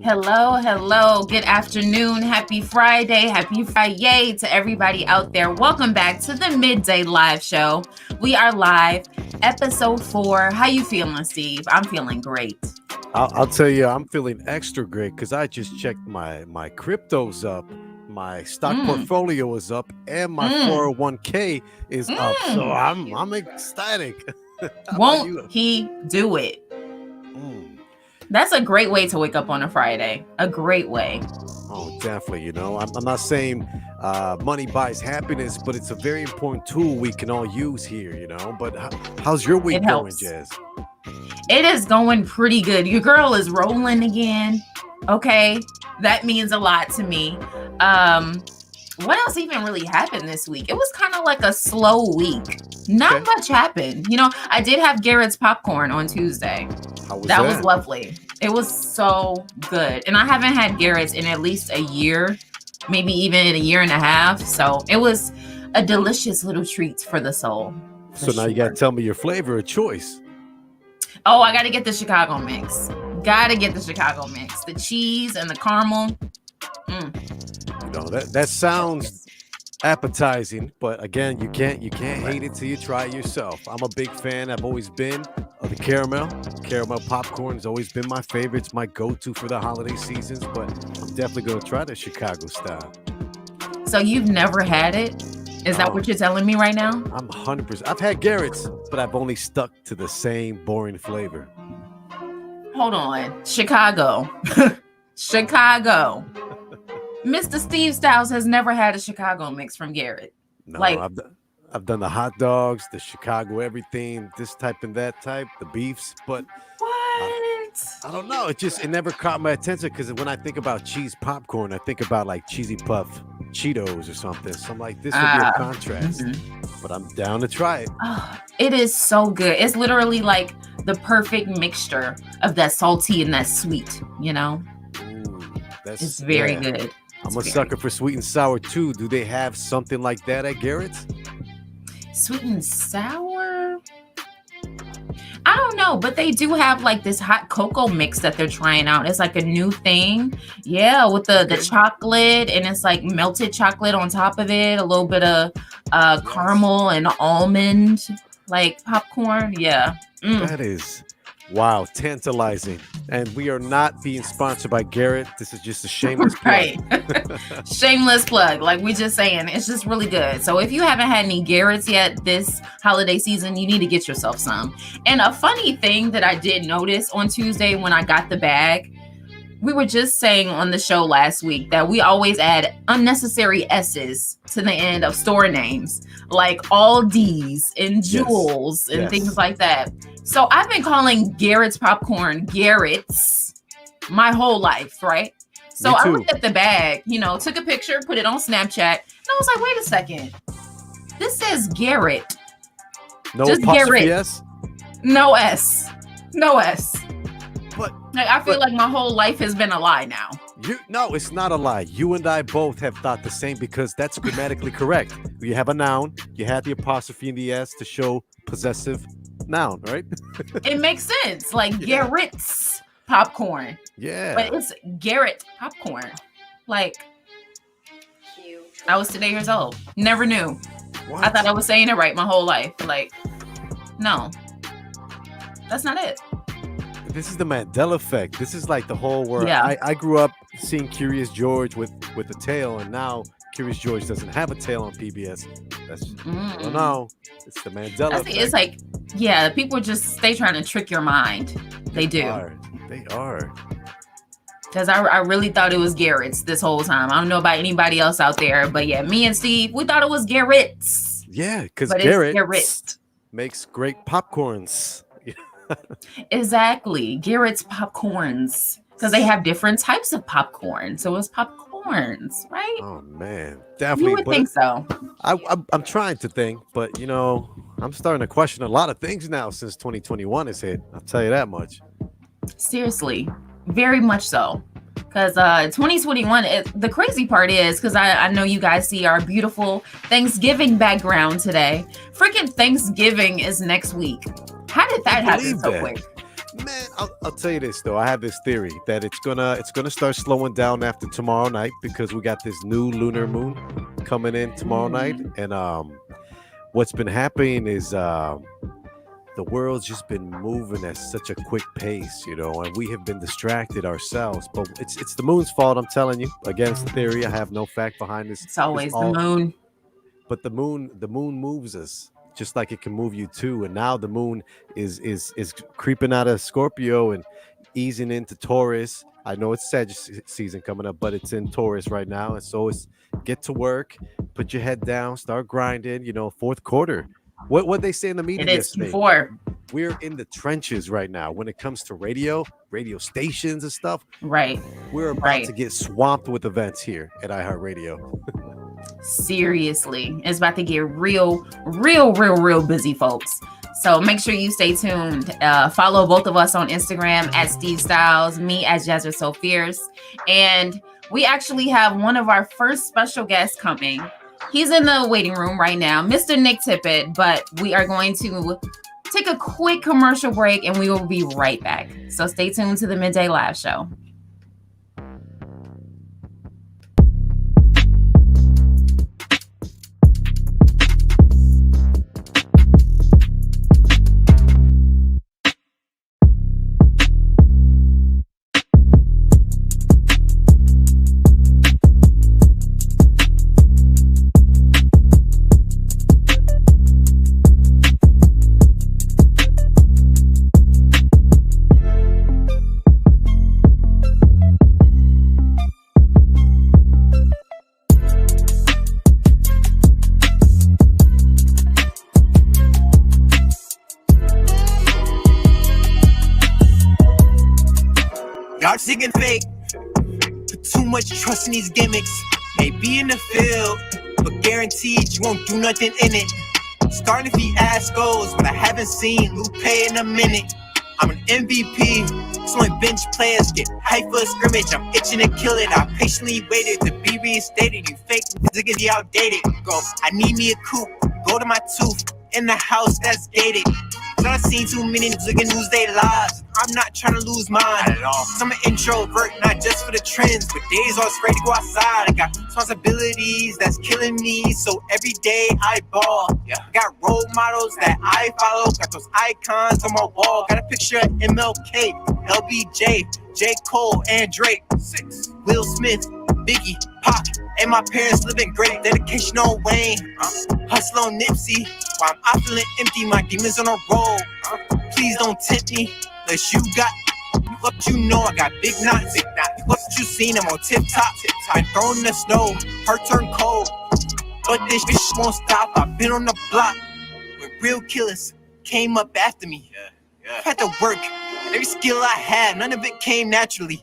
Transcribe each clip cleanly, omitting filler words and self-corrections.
Hello. Good afternoon. Happy Friday. Happy Friday to everybody out there. Welcome back to the Midday Live Show. We are live, episode 4. How you feeling, Steve? I'm feeling great. I'll tell you, I'm feeling extra great because I just checked my cryptos up, my stock portfolio is up, and my 401k is up. So I'm ecstatic. Won't he do it? That's a great way to wake up on a Friday. A great way. Oh, definitely. You know, I'm not saying money buys happiness, but it's a very important tool we can all use here, you know. But how's your week going, Jazz? It is going pretty good. Your girl is rolling again. Okay. That means a lot to me. What else even really happened this week? It was kind of like a slow week. Not much happened. You know, I did have Garrett's popcorn on Tuesday. How was that was lovely. It was so good. And I haven't had Garrett's in at least a year, maybe even in a year and a half. So it was a delicious little treat for the soul. So now you got to tell me your flavor of choice. Oh, I got to get the Chicago mix. The cheese and the caramel. You know, that sounds appetizing, but again, you can't hate it till you try it yourself. I'm a big fan. I've always been of the caramel popcorn has always been my favorite. It's my go-to for the holiday seasons, but I'm definitely going to try the Chicago style. So you've never had it? Is that what you're telling me right now? I'm 100%. I've had Garrett's, but I've only stuck to the same boring flavor. Hold on. Chicago. Mr. Steve Styles has never had a Chicago mix from Garrett. No, I've done the hot dogs, the Chicago everything, this type and that type, the beefs, but I don't know. It never caught my attention because when I think about cheese popcorn, I think about like cheesy puff Cheetos or something. So I'm like, this would be a contrast, but I'm down to try it. Oh, it is so good. It's literally like the perfect mixture of that salty and that sweet, you know? It's very good. I'm a sucker for sweet and sour too. Do they have something like that at Garrett's? Sweet and sour? I don't know, but they do have like this hot cocoa mix that they're trying out. It's like a new thing. Yeah, with the chocolate, and it's like melted chocolate on top of it, a little bit of caramel and almond like popcorn. Yeah. That is tantalizing. And we are not being sponsored by Garrett. This is just a shameless plug. Right. Shameless plug. Like we just saying, it's just really good. So if you haven't had any Garrett's yet this holiday season, you need to get yourself some. And a funny thing that I did notice on Tuesday when I got the bag, we were just saying on the show last week that we always add unnecessary S's to the end of store names, like Aldi's and Jewels and things like that. So I've been calling Garrett's popcorn Garrett's my whole life, right? So I looked at the bag, took a picture, put it on Snapchat, and I was like, wait a second. This says Garrett. No apostrophe S? No S. No S. But I feel like my whole life has been a lie now. No, it's not a lie. You and I both have thought the same because that's grammatically correct. You have a noun, you had the apostrophe in the S to show possessive noun, right? It makes sense. Like Garrett's popcorn. Yeah. But it's Garrett popcorn. Like, I was today years old. Never knew. What? I thought I was saying it right my whole life. Like, no. That's not it. This is the Mandela effect. This is like the whole world. I grew up seeing Curious George with a tail, and now Curious George doesn't have a tail on PBS. That's no, it's the Mandela effect. It's like, people they trying to trick your mind. They do. They are. Because I really thought it was Garrett's this whole time. I don't know about anybody else out there, but me and Steve, we thought it was Garrett's. Yeah, because Garrett makes great popcorns. Exactly. Garrett's popcorns. Because they have different types of popcorn. So it's popcorns, right? Oh, man. Definitely. You would think so. I'm trying to think, but, I'm starting to question a lot of things now since 2021 is hit. I'll tell you that much. Seriously. Very much so. Because 2021, the crazy part is, because I know you guys see our beautiful Thanksgiving background today. Freaking Thanksgiving is next week. How did that happen so quick? Man, I'll tell you this though. I have this theory that it's gonna start slowing down after tomorrow night because we got this new lunar moon coming in tomorrow night, and what's been happening is the world's just been moving at such a quick pace, and we have been distracted ourselves. But it's the moon's fault. I'm telling you. Again, it's the theory. I have no fact behind this. It's always the moon. But the moon moves us just like it can move you too. And now the moon is creeping out of Scorpio and easing into Taurus. I know it's Sagittarius season coming up, but it's in Taurus right now. And so it's get to work, put your head down, start grinding. Fourth quarter. What they say in the media yesterday? We're in the trenches right now when it comes to radio stations and stuff. Right. We're about to get swamped with events here at iHeartRadio. Seriously, it's about to get real busy, folks. So make sure you stay tuned. Follow both of us on Instagram at Steve Styles, me at Jasmine So Fierce. And we actually have one of our first special guests coming. He's in the waiting room right now, Mr. Nick Tippit, but we are going to take a quick commercial break and we will be right back. So stay tuned to the Midday Live Show. Y'all sick and fake. Put too much trust in these gimmicks. May be in the field, but guaranteed you won't do nothing in it. Starting if he ass goes, but I haven't seen Lupe in a minute. I'm an MVP, so when bench players get hype for a scrimmage, I'm itching to kill it. I patiently waited to be reinstated. You fake niggas be outdated. Go, I need me a coupe, go to my tooth, in the house that's gated. Cause I've seen too many niggas lose their lives. I'm not trying to lose mine at all. Cause I'm an introvert, not just for the trends, but days all afraid to go outside. I got responsibilities that's killing me, so every day I ball. I got role models that I follow, got those icons on my wall. Got a picture of MLK, LBJ, J. Cole, and Drake. 6. Will Smith, Biggie, Pac, and my parents living great. Dedication on Wayne, hustle on Nipsey. While I'm feeling empty, my demons on a roll. Please don't tempt me, unless you got what you know. I got big knots, what you seen, I'm on tip top. I'm thrown in the snow, heart turned cold, but this bitch won't stop. I've been on the block with real killers, came up after me. I had to work, and every skill I had, none of it came naturally.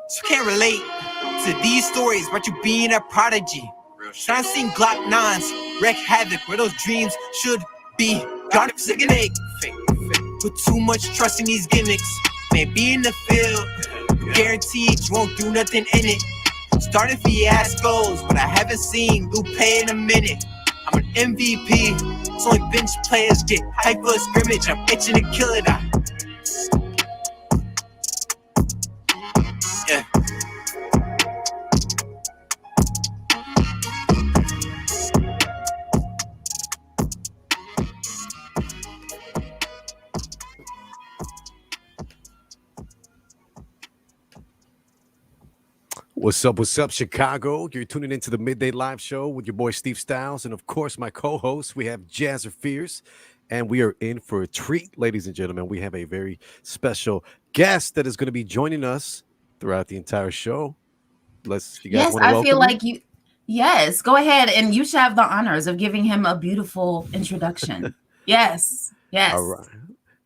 So you can't relate to these stories about you being a prodigy. Trying to sing Glock 9s, wreak havoc where those dreams should be. Got it sick and ache. Put too much trust in these gimmicks. Maybe in the field, guaranteed you won't do nothing in it. Starting fiascos, but I haven't seen Lupe in a minute. I'm an MVP, so when bench players get hype for a scrimmage, I'm itching to kill it. Yeah. What's up, Chicago? You're tuning into the Midday Live Show with your boy Steve Styles, and of course, my co-host. We have Jazzer Fierce, and we are in for a treat, ladies and gentlemen. We have a very special guest that is going to be joining us throughout the entire show. You guys want to welcome feel him? like you. Yes, go ahead, and you should have the honors of giving him a beautiful introduction. Yes. All right.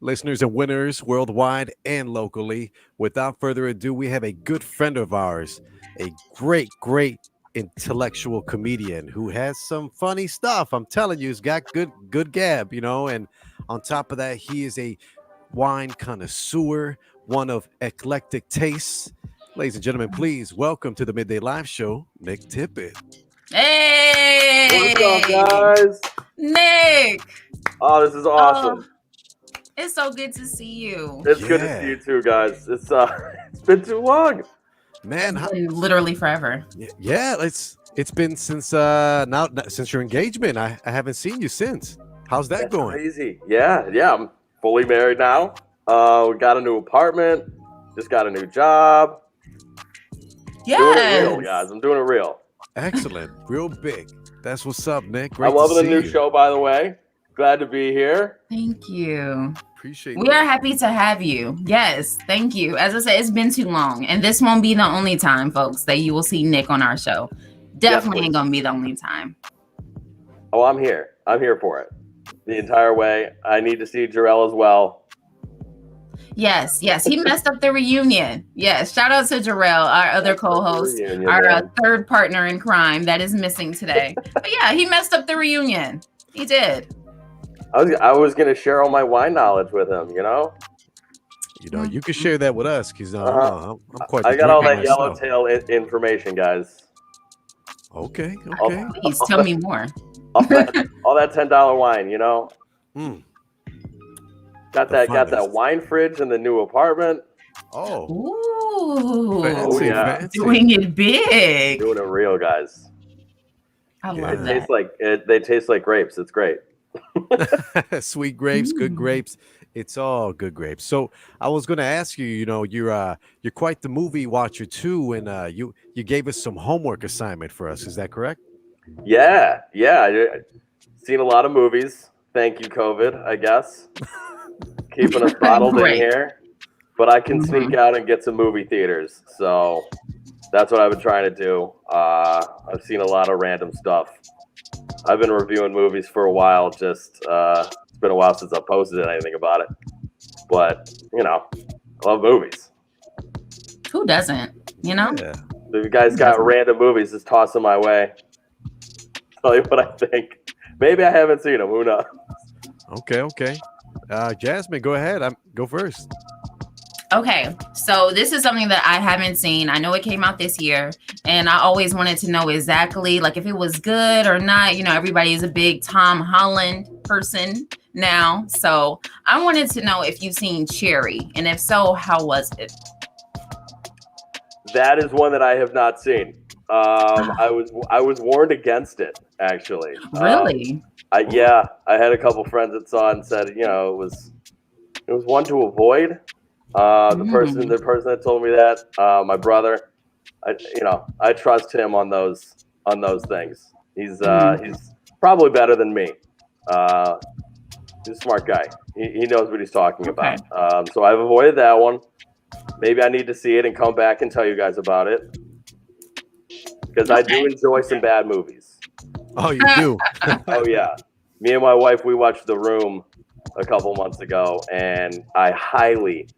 Listeners and winners worldwide and locally, without further ado, we have a good friend of ours, a great intellectual comedian who has some funny stuff. I'm telling you, he's got good gab, and on top of that, he is a wine connoisseur, one of eclectic tastes. Ladies and gentlemen, please welcome to the Midday Live Show, Nick Tippit. Hey! What's up, guys? Nick! Oh, this is awesome. It's so good to see you. It's good to see you too, guys. It's been too long. Man, It's been literally forever. yeah, it's been since since your engagement. I haven't seen you since. How's that That's going? crazy. Yeah. I'm fully married now. We got a new apartment. Just got a new job. Doing it real, guys. I'm doing it real. Excellent. Real big. That's what's up, Nick. Great I'm loving to the see new you. show, by the way. Glad to be here. Thank you. Appreciate We are happy to have you. Yes, thank you. As I said, it's been too long, and this won't be the only time, folks, that you will see Nick on our show. Definitely ain't gonna be the only time. Oh, I'm here. I'm here for it. The entire way. I need to see Jarrell as well. Yes, he messed up the reunion. Yes, shout out to Jarrell, our other co-host, our third partner in crime that is missing today. But yeah, he messed up the reunion. He did. I was gonna share all my wine knowledge with him. You know, you can share that with us because I'm quite. I got all that yellowtail information, guys. Okay. Please tell me more. all that $10 wine, you know. Got that wine fridge in the new apartment. Oh. Ooh. Fancy. Doing it big. Doing it real, guys. I love that. They taste like grapes. It's great. Sweet grapes, good grapes. It's all good grapes. So I was going to ask you, you're quite the movie watcher too, and you gave us some homework assignment for us. Is that correct? Yeah. I've seen a lot of movies. Thank you, COVID, I guess. Keeping us bottled in here. But I can sneak out and get some movie theaters. So that's what I've been trying to do. I've seen a lot of random stuff. I've been reviewing movies for a while. Just it's been a while since I posted anything about it. But, I love movies. Who doesn't, Yeah. If you guys got random movies, just toss them my way. Tell you what I think. Maybe I haven't seen them. Who knows? Okay. Jasmine, go ahead. Go first. Okay, so this is something that I haven't seen. I know it came out this year, and I always wanted to know exactly, like, if it was good or not. Everybody is a big Tom Holland person now, so I wanted to know if you've seen Cherry, and if so, how was it? That is one that I have not seen. I was warned against it, actually. Really? I had a couple friends that saw it and said, it was one to avoid. The person that told me that, my brother, I trust him on those things. He's probably better than me. He's a smart guy. He knows what he's talking about. So I've avoided that one. Maybe I need to see it and come back and tell you guys about it, because I do enjoy some bad movies. Oh, you do? Oh yeah. Me and my wife, we watched The Room a couple months ago, and I highly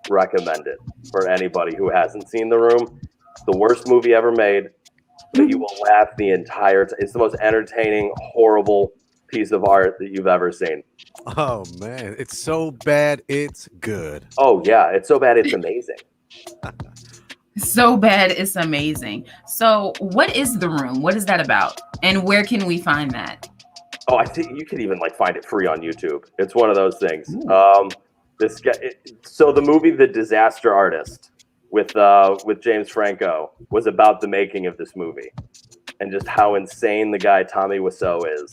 recommend it for anybody who hasn't seen The Room. The worst movie ever made, but you will laugh the entire time. It's the most entertaining, horrible piece of art that you've ever seen. Oh man, it's so bad it's good. Oh yeah, it's so bad it's amazing. So bad it's amazing. So what is The Room? What is that about? And where can we find that? Oh, I think you can even find it free on YouTube. It's one of those things. This guy. So the movie The Disaster Artist with James Franco was about the making of this movie, and just how insane the guy Tommy Wiseau is.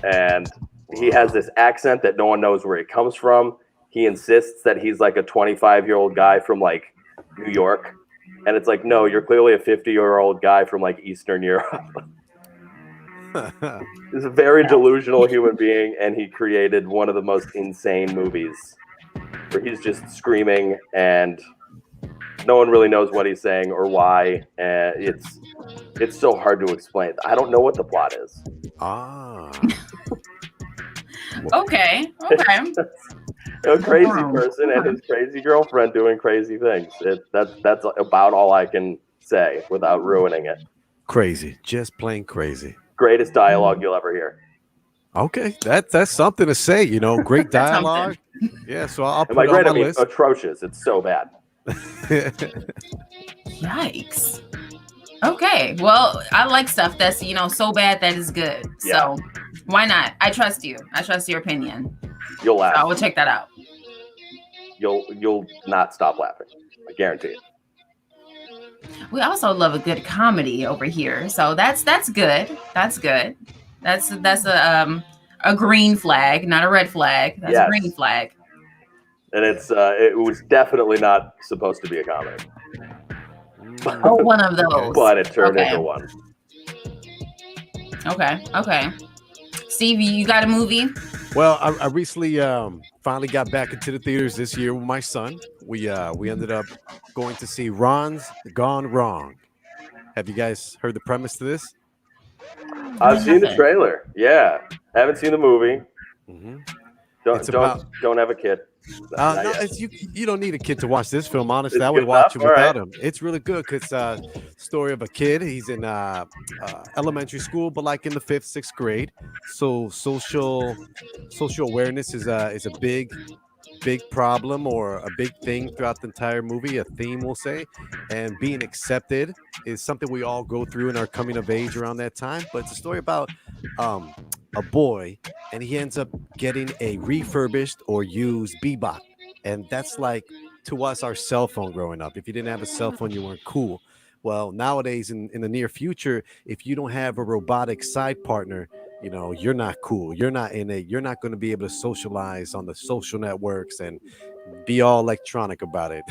And he has this accent that no one knows where he comes from. He insists that he's like a 25-year-old guy from New York, and it's like, no, you're clearly a 50-year-old guy from Eastern Europe. He's a very delusional human being, and he created one of the most insane movies where he's just screaming and no one really knows what he's saying or why. And it's so hard to explain. I don't know what the plot is. Okay. A crazy person and his crazy girlfriend doing crazy things. That's about all I can say without ruining it. Crazy, just plain crazy. Greatest dialogue you'll ever hear. Okay, that's something to say. Great dialogue. Yeah, so I'll put it on my list. Atrocious. It's so bad. Yikes. Okay, well, I like stuff that's so bad that is good. Yeah. So why not? I trust you. I trust your opinion. You'll laugh. So I will check that out. you'll not stop laughing. I guarantee it. We also love a good comedy over here, so that's good. That's good. That's a green flag, not a red flag. That's a green flag. And it was definitely not supposed to be a comedy. Oh, one of those. But it turned into one. Okay. Steve, you got a movie? Well, I recently finally got back into the theaters this year with my son. We ended up going to see Ron's Gone Wrong. Have you guys heard the premise to this? I've seen the trailer. Yeah, haven't seen the movie. Mm-hmm. Don't have a kid. No, you don't need a kid to watch this film. Honestly, I would watch it without him. It's really good because story of a kid. He's in elementary school, but like in the 5th, 6th grade. So social awareness is a big problem or a big thing throughout the entire movie. A theme, we'll say, and being accepted is something we all go through in our coming of age around that time. But it's a story about a boy, and he ends up getting a refurbished or used Bebop, and that's like to us our cell phone growing up. If you didn't have a cell phone, you weren't cool. Well, nowadays in the near future, if you don't have a robotic side partner, you're not cool. You're not going to be able to socialize on the social networks and be all electronic about it.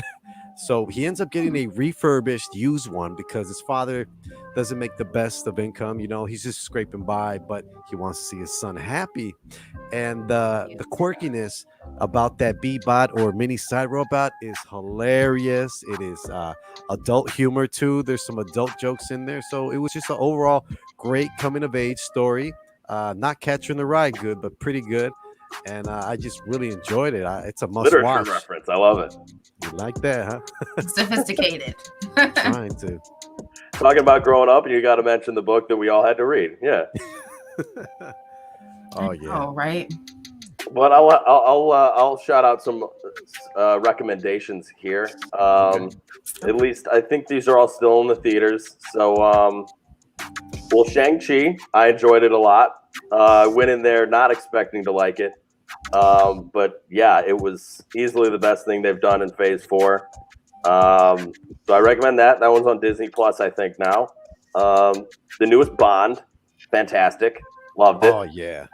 So he ends up getting a refurbished used one because his father doesn't make the best of income. He's just scraping by, but he wants to see his son happy. And the quirkiness about that B-bot or mini side robot is hilarious. It is adult humor too. There's some adult jokes in there. So it was just an overall great coming of age story. Not catching the ride good, but pretty good. And I just really enjoyed it. It's a must watch. Literature reference. I love it. You like that, huh? Sophisticated. Trying to. Talking about growing up, and you got to mention the book that we all had to read. Yeah. Oh yeah. All right. But I'll shout out some recommendations here. At least I think these are all still in the theaters. So, Shang-Chi, I enjoyed it a lot. Went in there not expecting to like it. But yeah, it was easily the best thing they've done in Phase 4. So I recommend that. That one's on Disney Plus, I think now. The newest Bond, fantastic. Loved it. Oh yeah,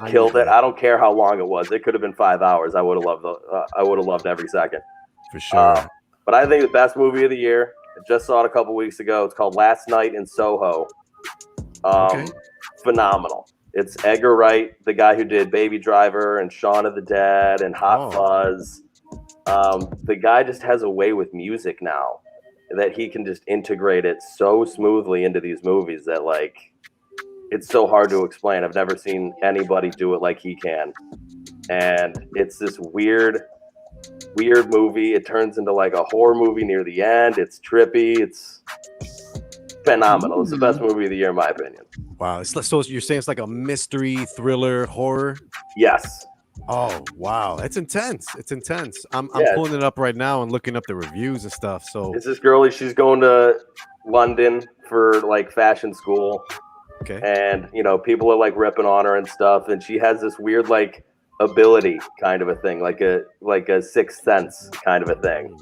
killed it. I don't care how long it was. It could have been 5 hours. I would have loved. I would have loved every second. For sure. But I think the best movie of the year. I just saw it a couple weeks ago. It's called Last Night in Soho. Phenomenal. It's Edgar Wright, the guy who did Baby Driver and Shaun of the Dead and Hot Fuzz. The guy just has a way with music now that he can just integrate it so smoothly into these movies that it's so hard to explain. I've never seen anybody do it like he can. And it's this weird movie. It turns into like a horror movie near the end. It's trippy. It's phenomenal. It's the best movie of the year, in my opinion. Wow. So you're saying it's like a mystery, thriller, horror? Yes. Oh, wow. It's intense. I'm pulling it up right now and looking up the reviews and stuff. So it's this girl. She's going to London for fashion school. Okay. And, people are ripping on her and stuff. And she has this weird, ability kind of a thing, like a sixth sense kind of a thing.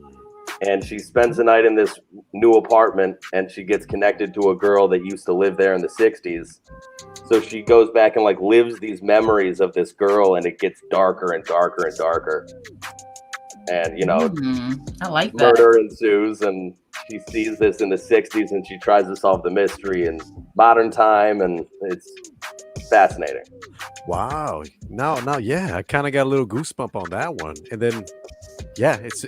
And she spends the night in this new apartment and she gets connected to a girl that used to live there in the 60s. So she goes back and lives these memories of this girl, and it gets darker and darker and darker. And, I like that. Murder ensues, and she sees this in the 60s and she tries to solve the mystery in modern time, and it's fascinating. Wow. Now, yeah, I kind of got a little goosebump on that one. And then, yeah, it's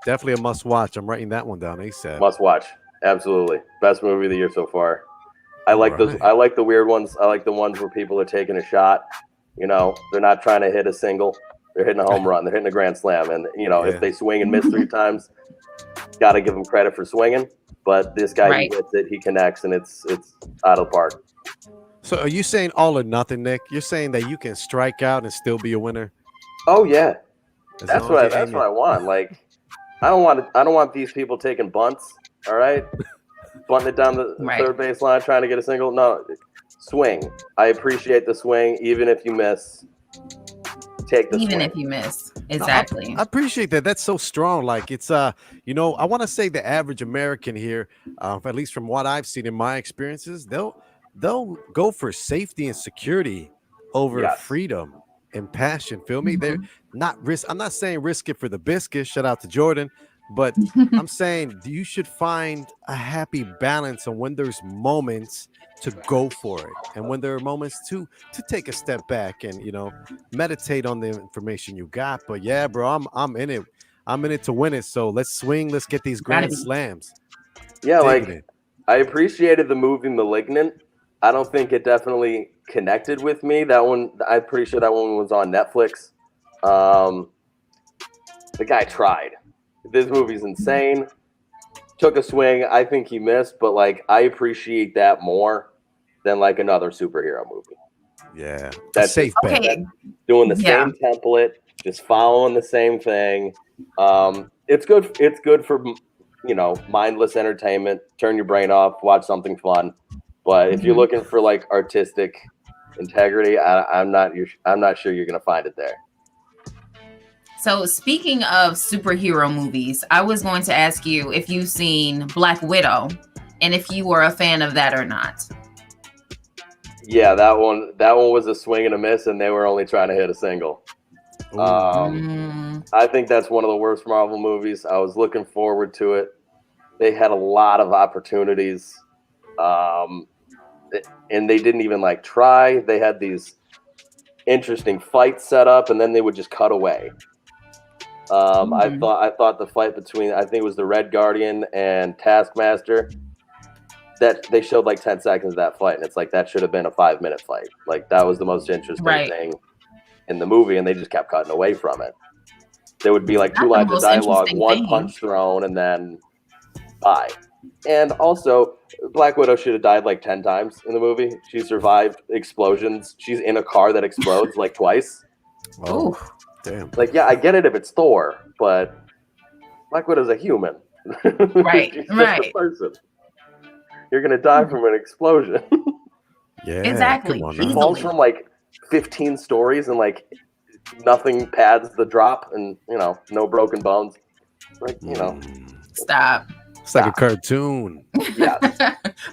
definitely a must watch. I'm writing that one down ASAP. Must watch. Absolutely. Best movie of the year so far. I like those. I like the weird ones. I like the ones where people are taking a shot. They're not trying to hit a single. They're hitting a home run. They're hitting a grand slam. And, if they swing and miss 3 times, got to give them credit for swinging. But this guy, he hits it, he connects, and it's out of the park. So are you saying all or nothing, Nick? You're saying that you can strike out and still be a winner? Oh, yeah. That's what I want. I don't want these people taking bunts, all right? Bunting it down the third base line, trying to get a single. No, swing. I appreciate the swing, even if you miss. take the Even swing. if you miss. Exactly. I appreciate that. That's so strong. Like it's I want to say the average American here, at least from what I've seen in my experiences, they'll go for safety and security over Yes. freedom and passion. Feel me? They're Mhm. not risk. I'm not saying risk it for the biscuit. Shout out to Jordan, but I'm saying you should find a happy balance on when there's moments to go for it, and when there are moments to take a step back and meditate on the information you got. But yeah, bro, I'm in it. I'm in it to win it. So let's swing. Let's get these Gotta grand be. slams. Yeah, Digging like it. I appreciated the movie Malignant. I don't think it definitely connected with me. That one, I'm pretty sure that one was on Netflix. The guy tried. This movie's insane. Took a swing. I think he missed, but like I appreciate that more than like another superhero movie. Yeah, That's safe bet. Okay. Doing the Yeah. same template, just following the same thing. It's good. It's good for mindless entertainment. Turn your brain off, watch something fun. But if you're Mhm. looking for like artistic integrity, I'm not sure you're gonna find it there. So speaking of superhero movies, I was going to ask you if you've seen Black Widow and if you were a fan of that or not. Yeah, that one was a swing and a miss, and they were only trying to hit a single. I think that's one of the worst Marvel movies. I was looking forward to it. They had a lot of opportunities, and they didn't even like try. They had these interesting fights set up, and then they would just cut away. I thought the fight between, I think it was the Red Guardian and Taskmaster, that they showed like 10 seconds of that fight, and it's like that should have been a 5-minute fight. Like that was the most interesting thing in the movie, and they just kept cutting away from it. There would be like 2 lines of dialogue, one punch thrown, and then bye. And also, Black Widow should have died like 10 times in the movie. She survived explosions. She's in a car that explodes like twice. Oh, damn. Like, yeah, I get it if it's Thor, but Black Widow's a human. Right, She's right. just a person. You're gonna die from an explosion. Yeah, Exactly. Come on, She now. falls from like 15 stories and like nothing pads the drop, and no broken bones. Like Stop. It's like a cartoon. Yes.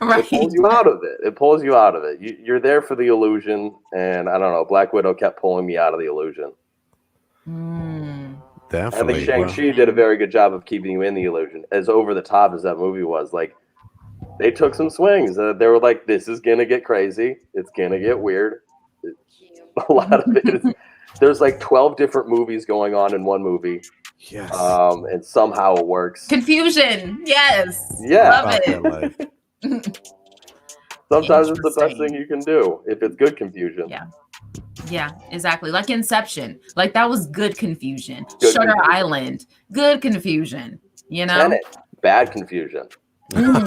Right. It pulls you out of it. It pulls you out of it. You're there for the illusion, and I don't know. Black Widow kept pulling me out of the illusion. Definitely. I think Shang-Chi did a very good job of keeping you in the illusion. As over the top as that movie was, like they took some swings. They were like, "This is gonna get crazy. It's gonna get weird." A lot of it is. There's like 12 different movies going on in one movie. Yes. And somehow it works. Confusion. Yes. Yeah. Love it. Sometimes it's the best thing you can do if it's good confusion. Yeah, exactly. Like Inception. Like that was good confusion. Shutter Island. Good confusion. Tenet, bad confusion.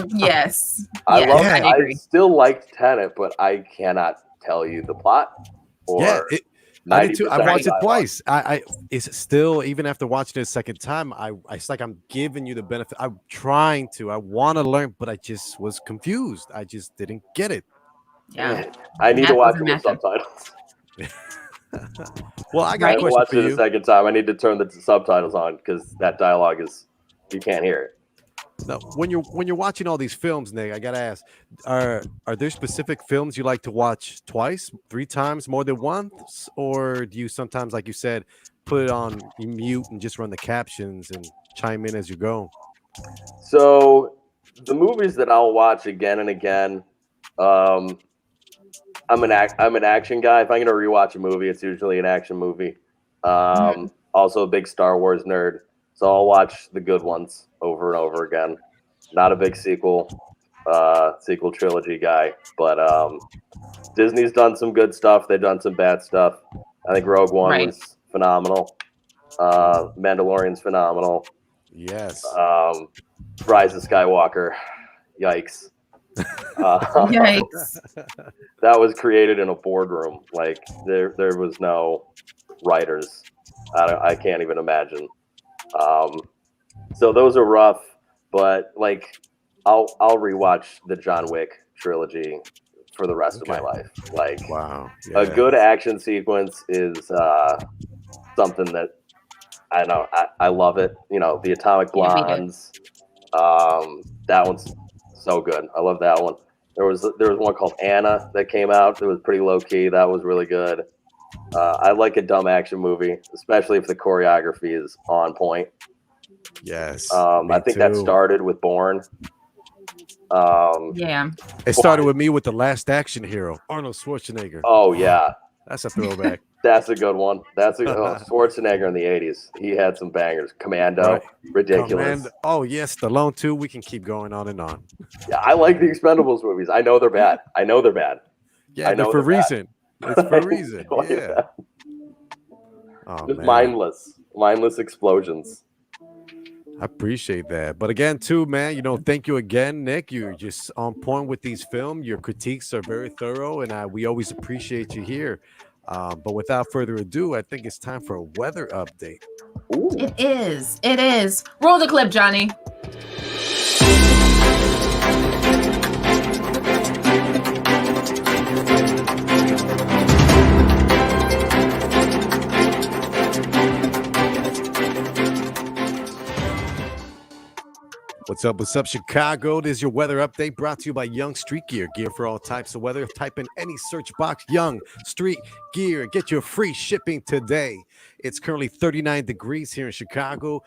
Yes. I still liked Tenet, but I cannot tell you the plot. I did too. I watched it twice. It's still, even after watching it a second time, it's like I'm giving you the benefit. I'm trying to. I want to learn, but I just was confused. I just didn't get it. Yeah. I need to watch it with subtitles. Well, I got a question watch for it you. a second time. I need to turn the subtitles on because that dialogue you can't hear it. No, when you're watching all these films, Nick, I gotta ask: Are there specific films you like to watch twice, 3 times, more than once, or do you sometimes, like you said, put it on mute and just run the captions and chime in as you go? So the movies that I'll watch again and again, I'm an action guy. If I'm gonna rewatch a movie, it's usually an action movie. Also a big Star Wars nerd. So I'll watch the good ones over and over again. Not a big sequel trilogy guy, but Disney's done some good stuff. They've done some bad stuff. I think Rogue One was phenomenal. Mandalorian's phenomenal. Yes. Rise of Skywalker. Yikes. Yikes. That was created in a boardroom. Like there was no writers. I can't even imagine. So those are rough, but like I'll rewatch the John Wick trilogy for the rest of my life. Like wow, a good action sequence is something that I know I love it. You know, the Atomic Blondes. That one's so good. I love that one. There was one called Anna that came out. It was pretty low key. That was really good. I like a dumb action movie, especially if the choreography is on point. Yes. I think that started with Bourne. Yeah. It started with me with The Last Action Hero, Arnold Schwarzenegger. Oh yeah, that's a throwback. That's a good one. That's Schwarzenegger in the 80s. He had some bangers. Commando, ridiculous. Oh yes, Stallone too. We can keep going on and on. Yeah, I like the Expendables movies. I know they're bad. Yeah, they're for a reason. It's for a reason. Yeah. Just mindless explosions. I appreciate that. But again, too, man, thank you again, Nick. You're just on point with these films. Your critiques are very thorough, and we always appreciate you here. But without further ado, I think it's time for a weather update. Ooh. It is. Roll the clip, Johnny. What's up, Chicago? This is your weather update brought to you by Young Street Gear. Gear for all types of weather. Type in any search box, Young Street Gear. Get your free shipping today. It's currently 39 degrees here in Chicago,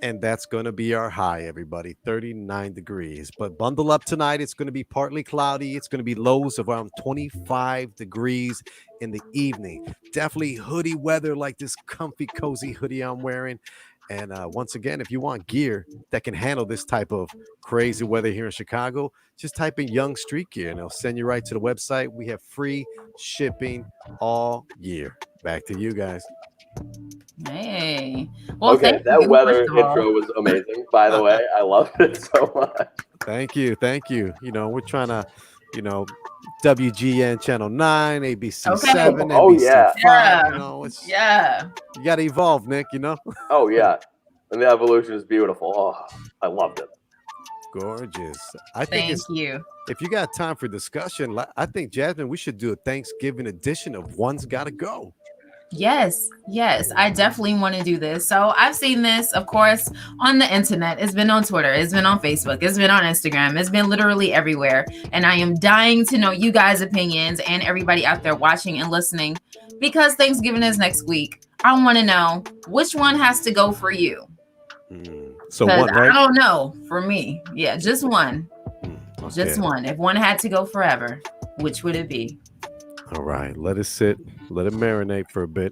and that's going to be our high, everybody, 39 degrees. But bundle up tonight. It's going to be partly cloudy. It's going to be lows of around 25 degrees in the evening. Definitely hoodie weather, like this comfy, cozy hoodie I'm wearing. And once again, if you want gear that can handle this type of crazy weather here in Chicago, just type in Young Street Gear and they'll send you right to the website. We have free shipping all year. Back to you guys. Hey. Well, okay, that weather intro was amazing, by the way. I loved it so much. Thank you. We're trying to, WGN Channel 9, ABC 7, NBC 5. Yeah. You got to evolve, Nick, Oh, yeah. And the evolution is beautiful. Oh, I loved it. Gorgeous. Thank you. If you got time for discussion, I think, Jasmine, we should do a Thanksgiving edition of One's Gotta Go. Yes, I definitely want to do this. So I've seen this, of course, on the internet. It's been on Twitter. It's been on Facebook. It's been on Instagram. It's been literally everywhere. And I am dying to know you guys' opinions and everybody out there watching and listening, because Thanksgiving is next week. I want to know which one has to go for you. So one, right? I don't know for me. Yeah, just one. Okay. Just one. If one had to go forever, which would it be? All right, let it sit. Let it marinate for a bit.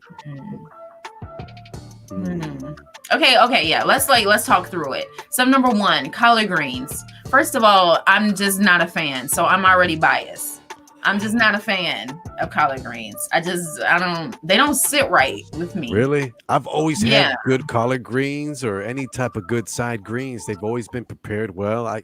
Okay, yeah. Let's talk through it. So number one, collard greens. First of all, I'm just not a fan, so I'm already biased. I'm just not a fan of collard greens. They don't sit right with me. Really? I've always had good collard greens or any type of good side greens. They've always been prepared well.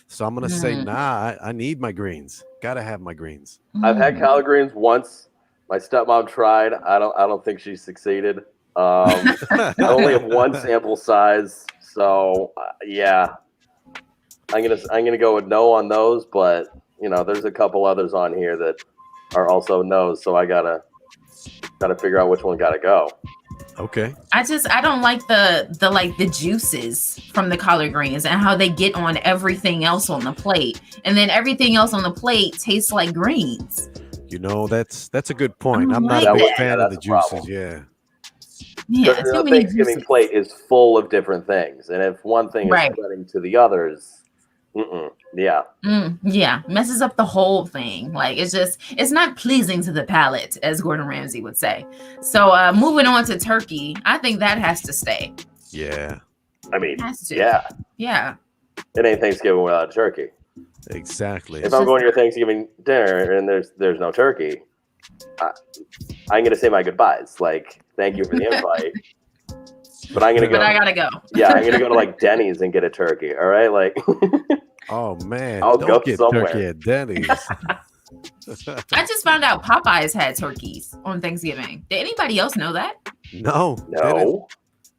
So I'm going to say, I need my greens. Got to have my greens. I've had collard greens once. My stepmom tried. I don't think she succeeded. I only have one sample size. So yeah, I'm gonna go with no on those, but there's a couple others on here that are also no's, so I gotta figure out which one gotta go. Okay. I don't like the juices from the collard greens and how they get on everything else on the plate, and then everything else on the plate tastes like greens. That's a good point. I'm not a big fan of the juices. Yeah, the Thanksgiving plate is full of different things, and if one thing is spreading to the others. Messes up the whole thing. Like it's not pleasing to the palate, as Gordon Ramsay would say. So moving on to turkey, I think that has to stay. Yeah. I mean, yeah. It ain't Thanksgiving without turkey. Exactly. If I'm going to your Thanksgiving dinner and there's no turkey, I'm gonna say my goodbyes. Like, thank you for the invite. But I gotta go. Yeah, I'm gonna go to like Denny's and get a turkey. All right, like. Oh man, I'll don't go get somewhere. turkey at Denny's. I just found out Popeyes had turkeys on Thanksgiving. Did anybody else know that? No.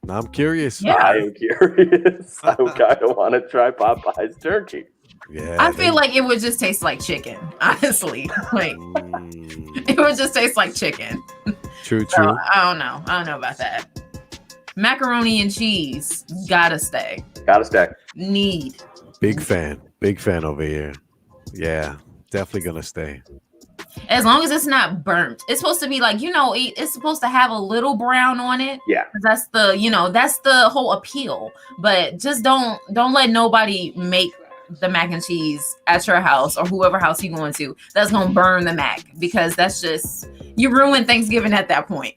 I'm curious. Yeah. I am curious. I kind of want to try Popeyes turkey. Yeah, I feel like it would just taste like chicken. Honestly, like it would just taste like chicken. True. I don't know about that. Macaroni and cheese gotta stay. Need. Big fan over here. Yeah, definitely gonna stay. As long as it's not burnt. It's supposed to be like, it's supposed to have a little brown on it. Yeah. That's the whole appeal. But just don't let nobody make the mac and cheese at your house or whoever house you're going to. That's gonna burn the mac, because that's just, you ruin Thanksgiving at that point.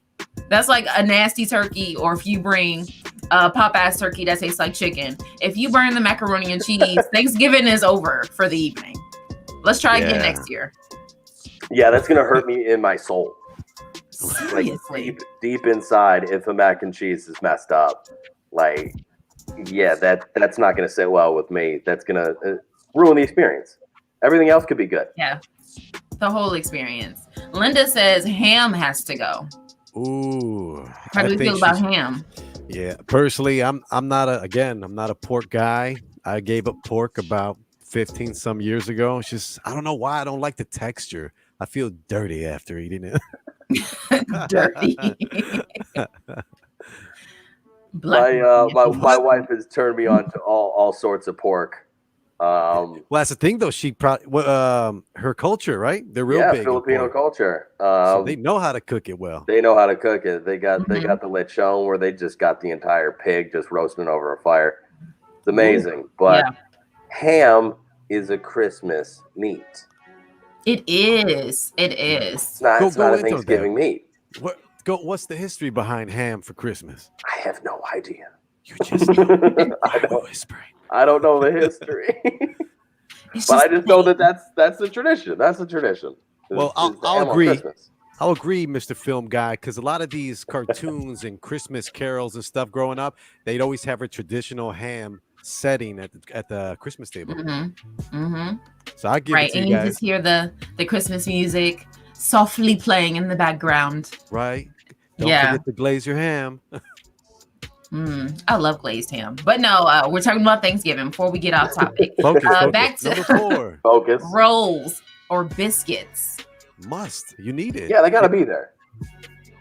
That's like a nasty turkey, or if you bring a pop-ass turkey that tastes like chicken. If you burn the macaroni and cheese, Thanksgiving is over for the evening. Let's try again next year. Yeah, that's gonna hurt me in my soul. Seriously. Like deep inside, if the mac and cheese is messed up, like, yeah, that's not gonna sit well with me. That's gonna ruin the experience. Everything else could be good. Yeah, the whole experience. Linda says ham has to go. Ooh. How do we feel about ham? Yeah, personally, I'm not a pork guy. I gave up pork about 15 some years ago. It's just, I don't know why I don't like the texture. I feel dirty after eating it. Dirty. My wife has turned me on to all sorts of pork. Well, that's the thing, though. She probably her culture, right? They're real big. Filipino culture. So they know how to cook it well. They know how to cook it. They got the lechon, where they just got the entire pig just roasting over a fire. It's amazing. But ham is a Christmas meat. It is. It's not a Thanksgiving meat. What's the history behind ham for Christmas? I have no idea. You just know. Whispering. I don't know the history. But I just know that's the tradition. That's the tradition. Well, I'll agree. I'll agree, Mr. Film Guy, because a lot of these cartoons and Christmas carols and stuff growing up, they'd always have a traditional ham setting at the Christmas table. So I give it to you guys. And you just hear the Christmas music softly playing in the background. Right. Don't forget to glaze your ham. I love glazed ham. But no, we're talking about Thanksgiving before we get off topic. Focus. Back to number 4. Focus. Rolls or biscuits. You need it. Yeah, they got to be there.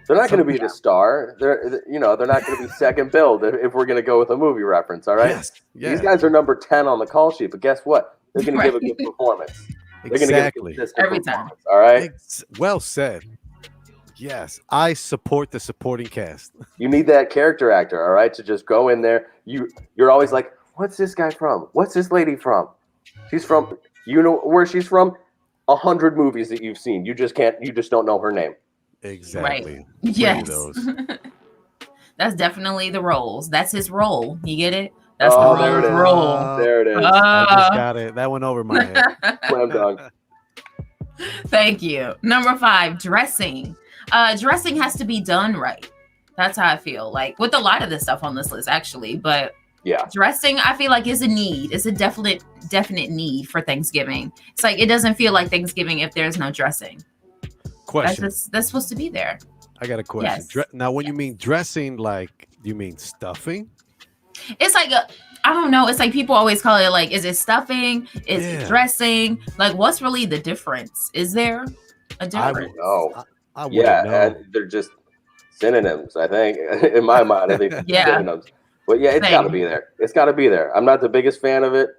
They're not going to be the star. They're not going to be second billed if we're going to go with a movie reference. All right. Yes. Yeah. These guys are number 10 on the call sheet, but guess what? They're going to give a good performance. They're going to give a consistent every time. All right. Well said. Yes, I support the supporting cast. You need that character actor, all right, to just go in there. You're always like, what's this guy from? What's this lady from? She's from, you know where she's from? 100 movies that you've seen. You just don't know her name. Exactly. Right. Yes. That's definitely the roles. That's his role. You get it? That's the role. There it is. I just got it. That went over my head. Slam dunk. Thank you. Number 5, dressing. Dressing has to be done right. That's how I feel. Like with a lot of the stuff on this list, actually. But dressing, I feel like is a need. It's a definite need for Thanksgiving. It's like it doesn't feel like Thanksgiving if there's no dressing. Question. That's supposed to be there. I got a question. Yes. Now, when you mean dressing, like, do you mean stuffing? It's like I don't know. It's like people always call it like, is it stuffing? Is it dressing? Like, what's really the difference? Is there a difference? I would know. And they're just synonyms, I think. In my mind, I think synonyms. But yeah, it's got to be there. It's got to be there. I'm not the biggest fan of it,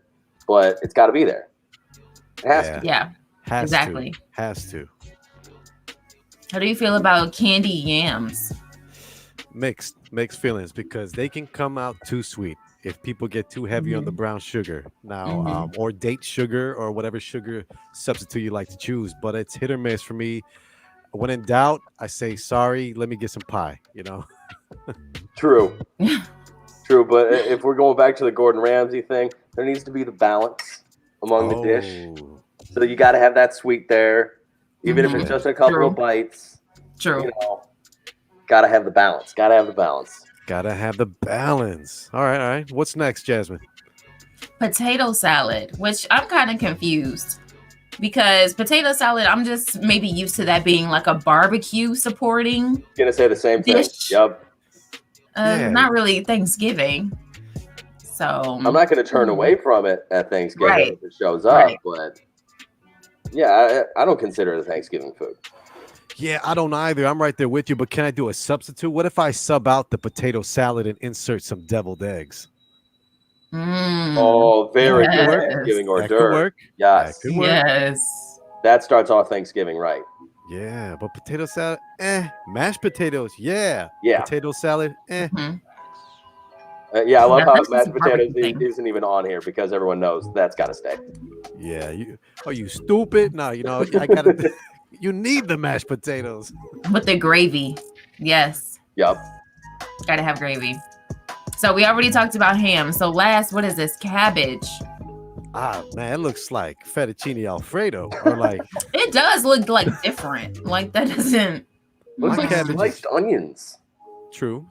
but it's got to be there. It has to. Yeah, exactly. Has to. How do you feel about candy yams? Mixed feelings, because they can come out too sweet if people get too heavy on the brown sugar now, or date sugar, or whatever sugar substitute you like to choose. But it's hit or miss for me. When in doubt, I say, sorry, let me get some pie, True. But if we're going back to the Gordon Ramsay thing, there needs to be the balance among the dish. So you got to have that sweet there, even if it's just a couple of bites. True. Got to have the balance. Gotta have the balance. All right. What's next, Jasmine? Potato salad, which I'm kind of confused. Because potato salad, I'm just maybe used to that being like a barbecue supporting. Gonna say the same thing. Dish. Yep. Not really Thanksgiving. So I'm not gonna turn away from it at Thanksgiving if it shows up, but yeah, I don't consider it a Thanksgiving food. Yeah, I don't either. I'm right there with you, but can I do a substitute? What if I sub out the potato salad and insert some deviled eggs? Oh, very That could good work. Thanksgiving hors That could d'oeuvre. work. Yes. That could work. Yes. That starts off Thanksgiving right. Yeah, but potato salad, mashed potatoes, yeah. Yeah. Potato salad, Mhm. Yeah, I love how that's just mashed a barbecue potatoes thing. isn't even on here because everyone knows that's got to stay. Yeah, you stupid? No, I gotta. You need the mashed potatoes. With the gravy. Yes. Yep. Gotta have gravy. So we already talked about ham. So last, what is this? Cabbage. Ah, man, it looks like fettuccine alfredo, or like It does look like different. Like that doesn't. Looks My like cabbage sliced onions. true.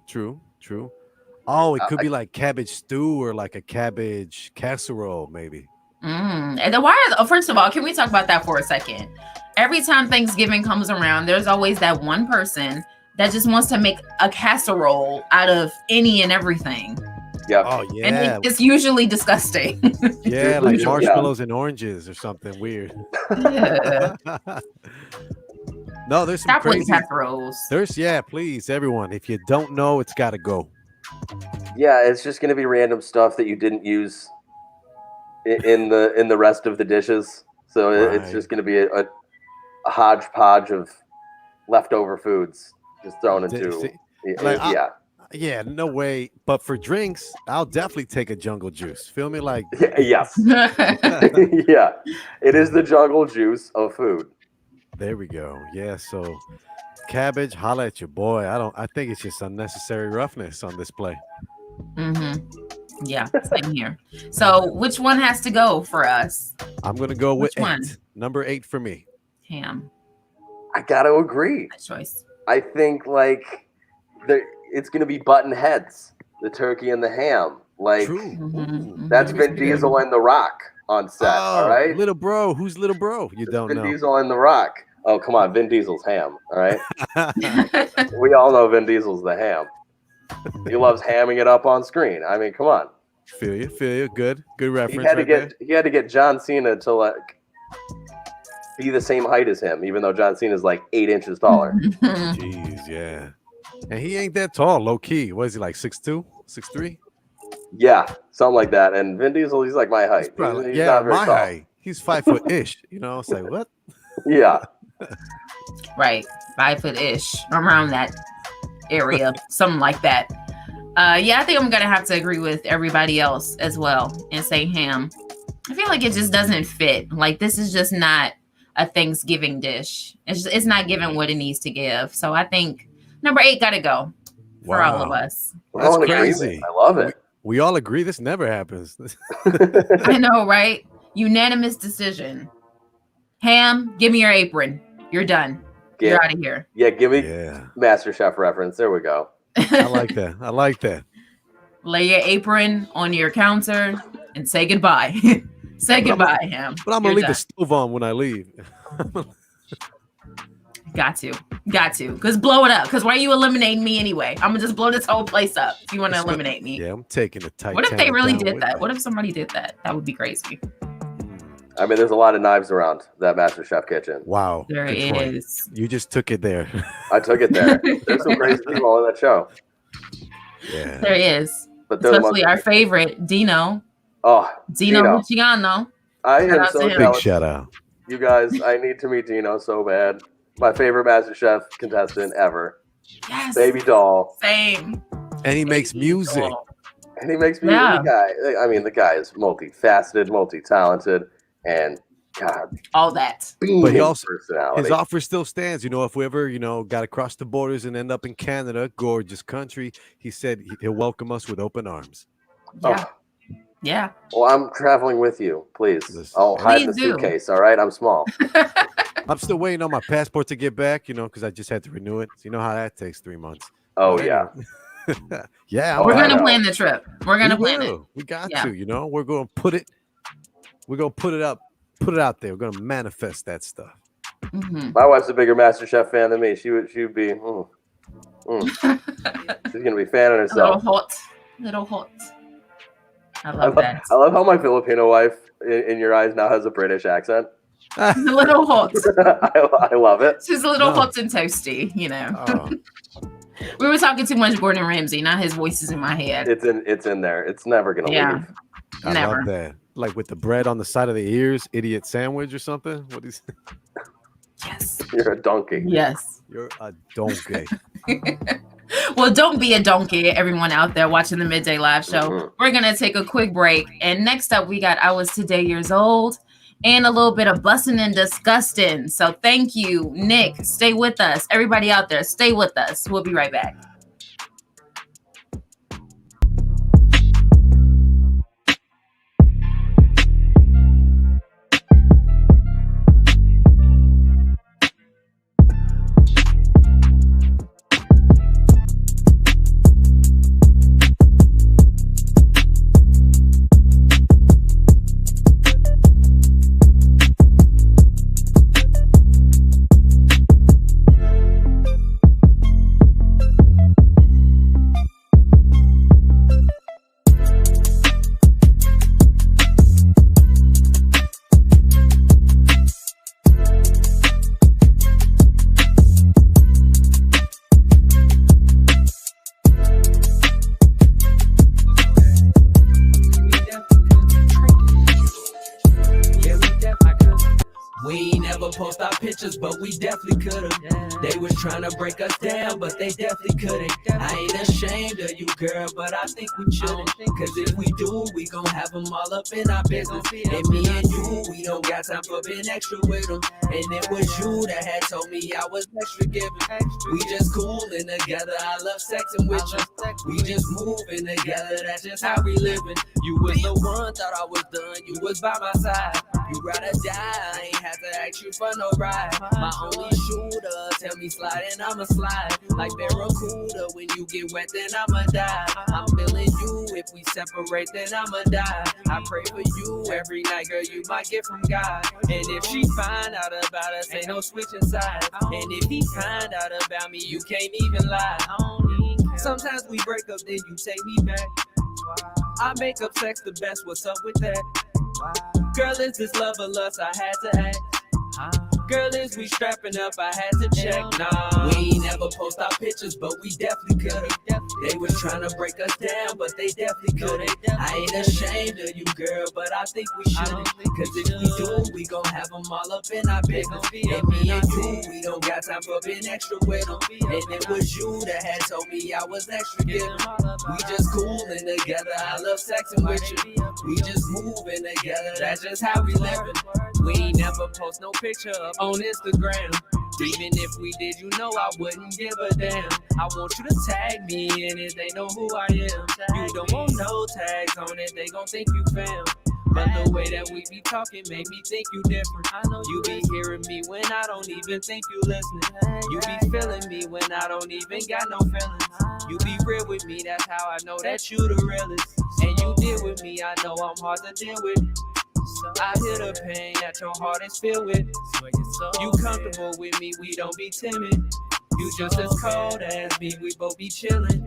Oh, it could be like cabbage stew or like a cabbage casserole, maybe. And then first of all, can we talk about that for a second? Every time Thanksgiving comes around, there's always that one person that just wants to make a casserole out of any and everything. Yep. Oh And yeah, it's usually disgusting. yeah, like Yeah. marshmallows and oranges or something weird. Yeah. No, there's some Stop with crazy. casseroles. Please, everyone. If you don't know, it's got to go. Yeah, it's just going to be random stuff that you didn't use in the rest of the dishes. So it's Right. just going to be a hodgepodge of leftover foods just thrown into. See, Yeah, like, yeah. Yeah, no way. But for drinks, I'll definitely take a jungle juice. Feel me? Like, Yes. Yeah. It is the jungle juice of food. there we go. Yeah, so cabbage, holla at your boy. I think it's just unnecessary roughness on display. Yeah, same here. So which one has to go for us? I'm gonna go with Which one? 8. Number 8 for me. Ham. I got to agree. Good choice. I think it's going to be button heads, the turkey and the ham. Like True. Mhm. that's Maybe Vin some- Diesel and The Rock on set. all Oh, right. little bro. Who's little bro? You don't Vin know. Diesel and The Rock. Oh, come on. Vin Diesel's ham. All right. We all know Vin Diesel's the ham. He loves hamming it up on screen. I mean, come on. Feel you. Good reference. He had to right get he had to get John Cena to be the same height as him, even though John Cena's like 8 inches taller. there. Jeez, yeah. And he ain't that tall, low key. What is he like? 6'2", 6'3"? Yeah, something like that. And Vin Diesel, he's like my height. Probably, He's yeah, not very my tall. height. He's 5 foot ish. It's like what? Yeah. Right, 5 foot ish, around that area, something like that. Yeah, I think I'm gonna have to agree with everybody else as well and say ham. I feel like it just doesn't fit. Like this is just not a Thanksgiving dish. It's not giving what it needs to give. So I think number 8 gotta go for all of Wow. us. We're That's all in agreement. crazy. I love it. We all agree this never happens. I know, right? Unanimous decision. Ham, give me your apron. You're done. Yeah. You're out of here. Yeah, give me Yeah, Master Chef reference. There we go. I like that. Lay your apron on your counter and say goodbye. Say goodbye, Ham. But I'm gonna You're leave done. the stove on when I leave. Got to. Because blow it up. Because why are you eliminating me anyway? I'm going to just blow this whole place up if you want to eliminate me. Yeah, I'm taking the Titanic. What if they really down did with that? me. What if somebody did that? That would be crazy. I mean, there's a lot of knives around that Master Chef kitchen. Wow. There good point. is. You just took it there. I took it there. There's some crazy people on that show. Yeah. There is. But they're the Especially most- our favorite, Dino. Oh, Dino Dino. Luciano. I Shout am out so to him. Big jealous. shout out. You guys, I need to meet Dino so bad. My favorite Master Chef contestant ever. Yes. Baby doll. Same. And he makes music. Oh, And he makes me Yeah. the guy is multifaceted, multi-talented, and God, all that. But he also personality. his offer still stands. If we ever, got to cross the borders and end up in Canada, gorgeous country, he said he'll welcome us with open arms. Yeah. Oh, Yeah. well, I'm traveling with you, please. Listen. I'll hide in the Please do. suitcase. All right, I'm small. I'm still waiting on my passport to get back, because I just had to renew it. So you know how that takes 3 months. Oh But yeah. anyway. Yeah, Oh, We're I going to know. plan the trip. We're going to plan it. We got Yeah. to, we're going to put it up, put it out there. We're going to manifest that stuff. Mhm. My wife's a bigger Master Chef fan than me. She would be. She's gonna be fanning A little herself. hot. Little hot. I love that. I love how my Filipino wife, in your eyes, now has a British accent. She's a little hot. I love it. She's a little hot and toasty, you know. Oh. We were talking too much Gordon Ramsay. Now his voice is in my head. It's in there. It's never gonna leave. I Never. love that. Like with the bread on the side of the ears, idiot sandwich or something. What is? Yes. You're a donkey. Yes. You're a donkey. Well, don't be a donkey, everyone out there watching the Midday Live show. Mm-hmm. We're going to take a quick break. And next up, we got I Was Today Years Old and a little bit of Bussin' and Disgustin'. So thank you, Nick. Stay with us. Everybody out there, stay with us. We'll be right back. Post our pictures, but we definitely could've. They was trying to break us down, but they definitely couldn't. I ain't ashamed of you, girl, but I think we shouldn't. Cause if we do, we gon' have them all up in our business. And me and you, we don't got time for being extra with them. And it was you that had told me I was extra giving. We just coolin' together, I love sexing with you. We just moving together, that's just how we living. You was the one, thought I was done, you was by my side. You rather die, I ain't have to ask you for no ride. My only shooter, tell me slide and I'ma slide. Like Barracuda, when you get wet then I'ma die. I'm feeling you, if we separate then I'ma die. I pray for you every night, girl, you might get from God. And if she find out about us, ain't no switching sides. And if he find out about me, you can't even lie. Sometimes we break up, then you take me back. I make up sex the best, what's up with that? Girl, is this love or lust? I had to ask. Girl, is we strapping up? I had to check. Nah, we ain't never post our pictures, but we definitely could've. They was trying to break us down, but they definitely couldn't. I ain't ashamed of you, girl, but I think we shouldn't. Cause if we do, we gon' have them all up in our business. And me and you, we don't got time for being extra with them. And it was you that had told me I was extra giving. We just coolin' together, I love sexing with you. We just moving together, that's just how we living. We ain't never post no picture up on Instagram. Even if we did, you know I wouldn't give a damn. I want you to tag me in it, they know who I am. You don't want no tags on it, they gon' think you fam. But the way that we be talking make me think you different. I know you be hearing me when I don't even think you listening. You be feeling me when I don't even got no feelings. You be real with me, that's how I know that you the realest. And you deal with me, I know I'm hard to deal with. I hear the pain that your heart is filled with. You comfortable with me, we don't be timid. You just as cold as me, we both be chillin'.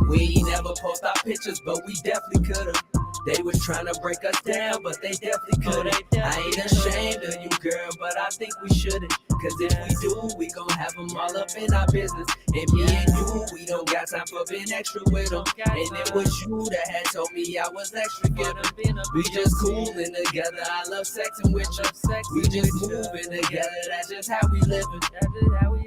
We ain't never post our pictures, but we definitely could've. They was trying to break us down, but they definitely couldn't. I ain't ashamed of you, girl, but I think we shouldn't. Cause if we do, we gon' have them all up in our business. And me and you, we don't got time for being extra with them. And it was you that had told me I was extra giving. We just coolin' together, I love sexing with you. We just moving together, that's just how we living. That's just how we live.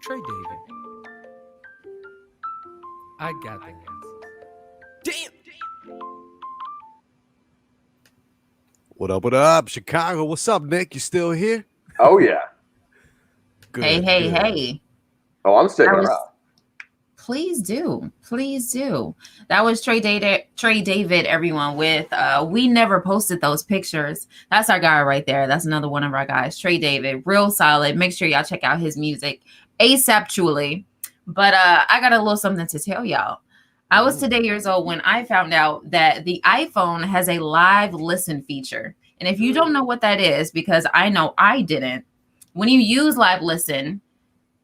Trey David. I got the answers. Damn. What up? What up, Chicago? What's up, Nick? You still here? Oh yeah. Good, Hey. good. Oh, I'm sticking around. Please do. That was Trey David, everyone, with we never posted those pictures. That's our guy right there. That's another one of our guys, Trey David. Real solid. Make sure y'all check out his music asaptually. But I got a little something to tell y'all. I was today years old when I found out that the iPhone has a live listen feature. And if you don't know what that is, because I know I didn't, when you use live listen,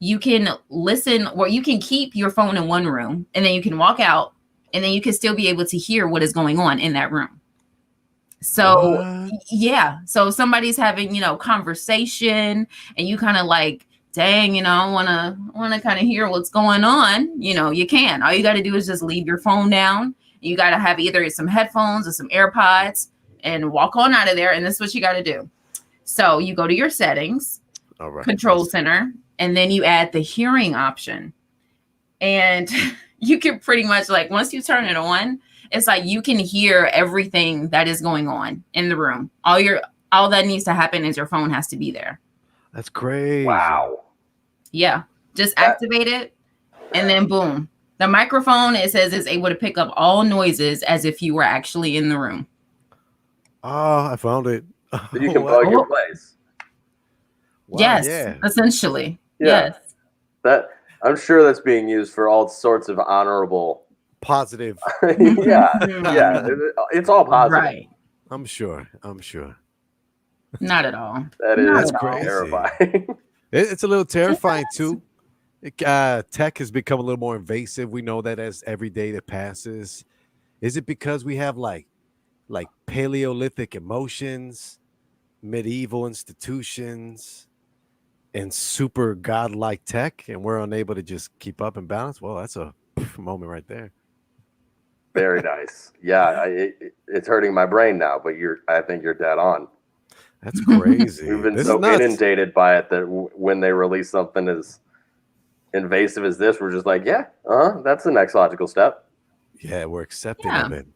you can listen, or you can keep your phone in one room and then you can walk out and then you can still be able to hear what is going on in that room. So yeah, so if somebody's having, you know, conversation and you kind of like, dang, you know, I want to kind of hear what's going on, you know, you can. All you got to do is just leave your phone down. You got to have either some headphones or some AirPods and walk on out of there, and this is what you got to do. So you go to your settings, control center, and then you add the hearing option. And you can pretty much, like, once you turn it on, it's like you can hear everything that is going on in the room. All that needs to happen is your phone has to be there. That's crazy. Wow. Yeah. Just activate it, and then boom. The microphone, it says, is able to pick up all noises as if you were actually in the room. Oh, I found it. So you can bug your place. Wow, yes, yeah. essentially. Yeah. Yes. I'm sure that's being used for all sorts of honorable, positive. yeah, it's all positive. Right. I'm sure. Not at all. That's crazy. Terrifying. It's a little terrifying too. Tech has become a little more invasive. We know that as every day that passes. Is it because we have like Paleolithic emotions, medieval institutions, and super godlike tech, and we're unable to just keep up and balance? Well, that's a moment right there. Very nice. Yeah, it's hurting my brain now, but I think you're dead on. That's crazy. We've been so inundated by it that when they release something as invasive as this, we're just like, that's the next logical step. Yeah, we're accepting of it.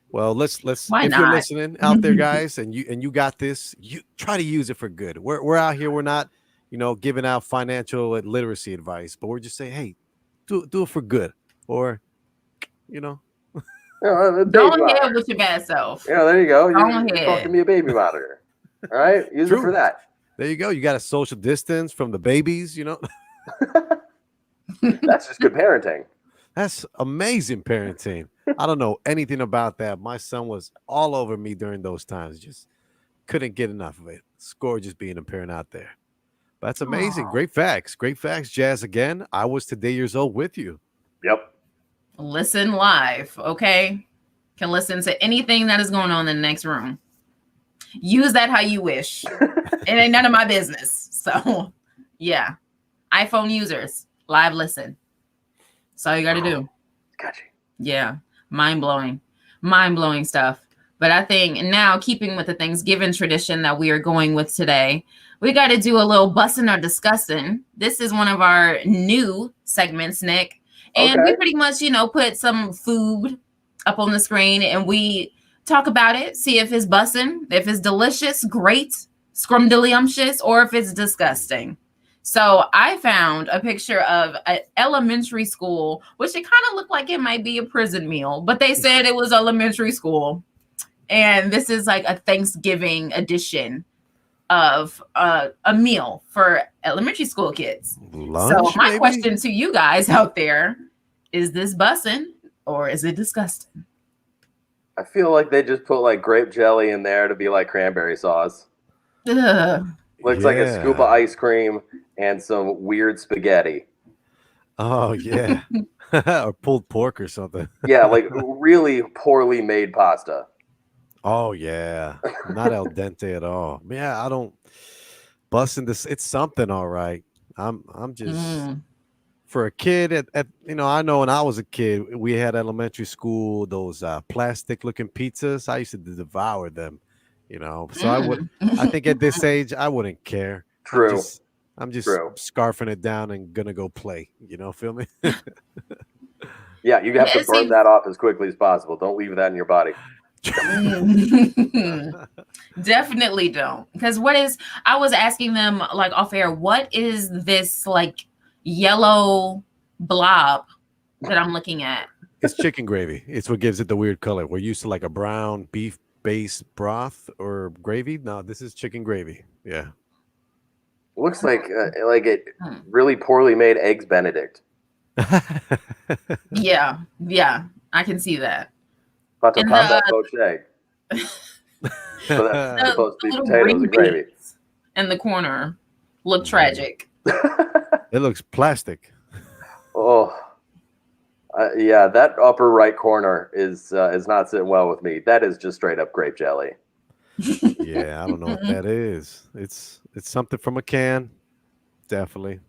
Well, let's Why if not? you're listening out there, guys, and you got this, you try to use it for good. We're out here, we're not, giving out financial literacy advice, but we're just saying, hey, do it for good, or Don't head with your bad self. Yeah, there you go. You're talking me a baby monitor. All right, use it for that. There you go. You got a social distance from the babies. That's just good parenting. That's amazing parenting. I don't know anything about that. My son was all over me during those times. Just couldn't get enough of it. Score just being a parent out there. But that's amazing. Aww. Great facts, Jazz. Again, I was today years old with you. Yep. Listen live, okay? Can listen to anything that is going on in the next room. Use that how you wish. It ain't none of my business. So, yeah. iPhone users, live listen. That's all you got to do. Gotcha. Yeah. Mind-blowing stuff. But I think now, keeping with the Thanksgiving tradition that we are going with today, we got to do a little bussin' or discussing. This is one of our new segments, Nick. And we pretty much, put some food up on the screen and we talk about it, see if it's bussin', if it's delicious, great, scrumdiddlyumptious, or if it's disgusting. So I found a picture of an elementary school, which it kind of looked like it might be a prison meal, but they said it was elementary school. And this is like a Thanksgiving edition of a meal for elementary school kids. Lunch, so my question to you guys out there, is this bussin' or is it disgusting? I feel like they just put like grape jelly in there to be like cranberry sauce. Ugh. Looks like a scoop of ice cream and some weird spaghetti. Oh, yeah. Or pulled pork or something. Yeah, like really poorly made pasta. Oh, yeah. Not al dente at all. Yeah, I don't busting this. It's something, all right. I'm just for a kid at I know when I was a kid, we had elementary school, those plastic looking pizzas. I used to devour them, So I think at this age, I wouldn't care. True. I'm just scarfing it down and gonna go play. Feel me? Yeah, you have to burn that off as quickly as possible. Don't leave that in your body. Definitely don't. Because I was asking them like off air, what is this like yellow blob that I'm looking at? It's chicken gravy. It's what gives it the weird color. We're used to like a brown beef based broth or gravy. No, this is chicken gravy. Yeah. Looks like a really poorly made eggs Benedict. Yeah, I can see that. Poached egg. So that's supposed to be potatoes and gravy. In the corner look tragic. It looks plastic. Oh, Yeah, that upper right corner is not sitting well with me. That is just straight up grape jelly. Yeah, I don't know what that is. It's something from a can, definitely.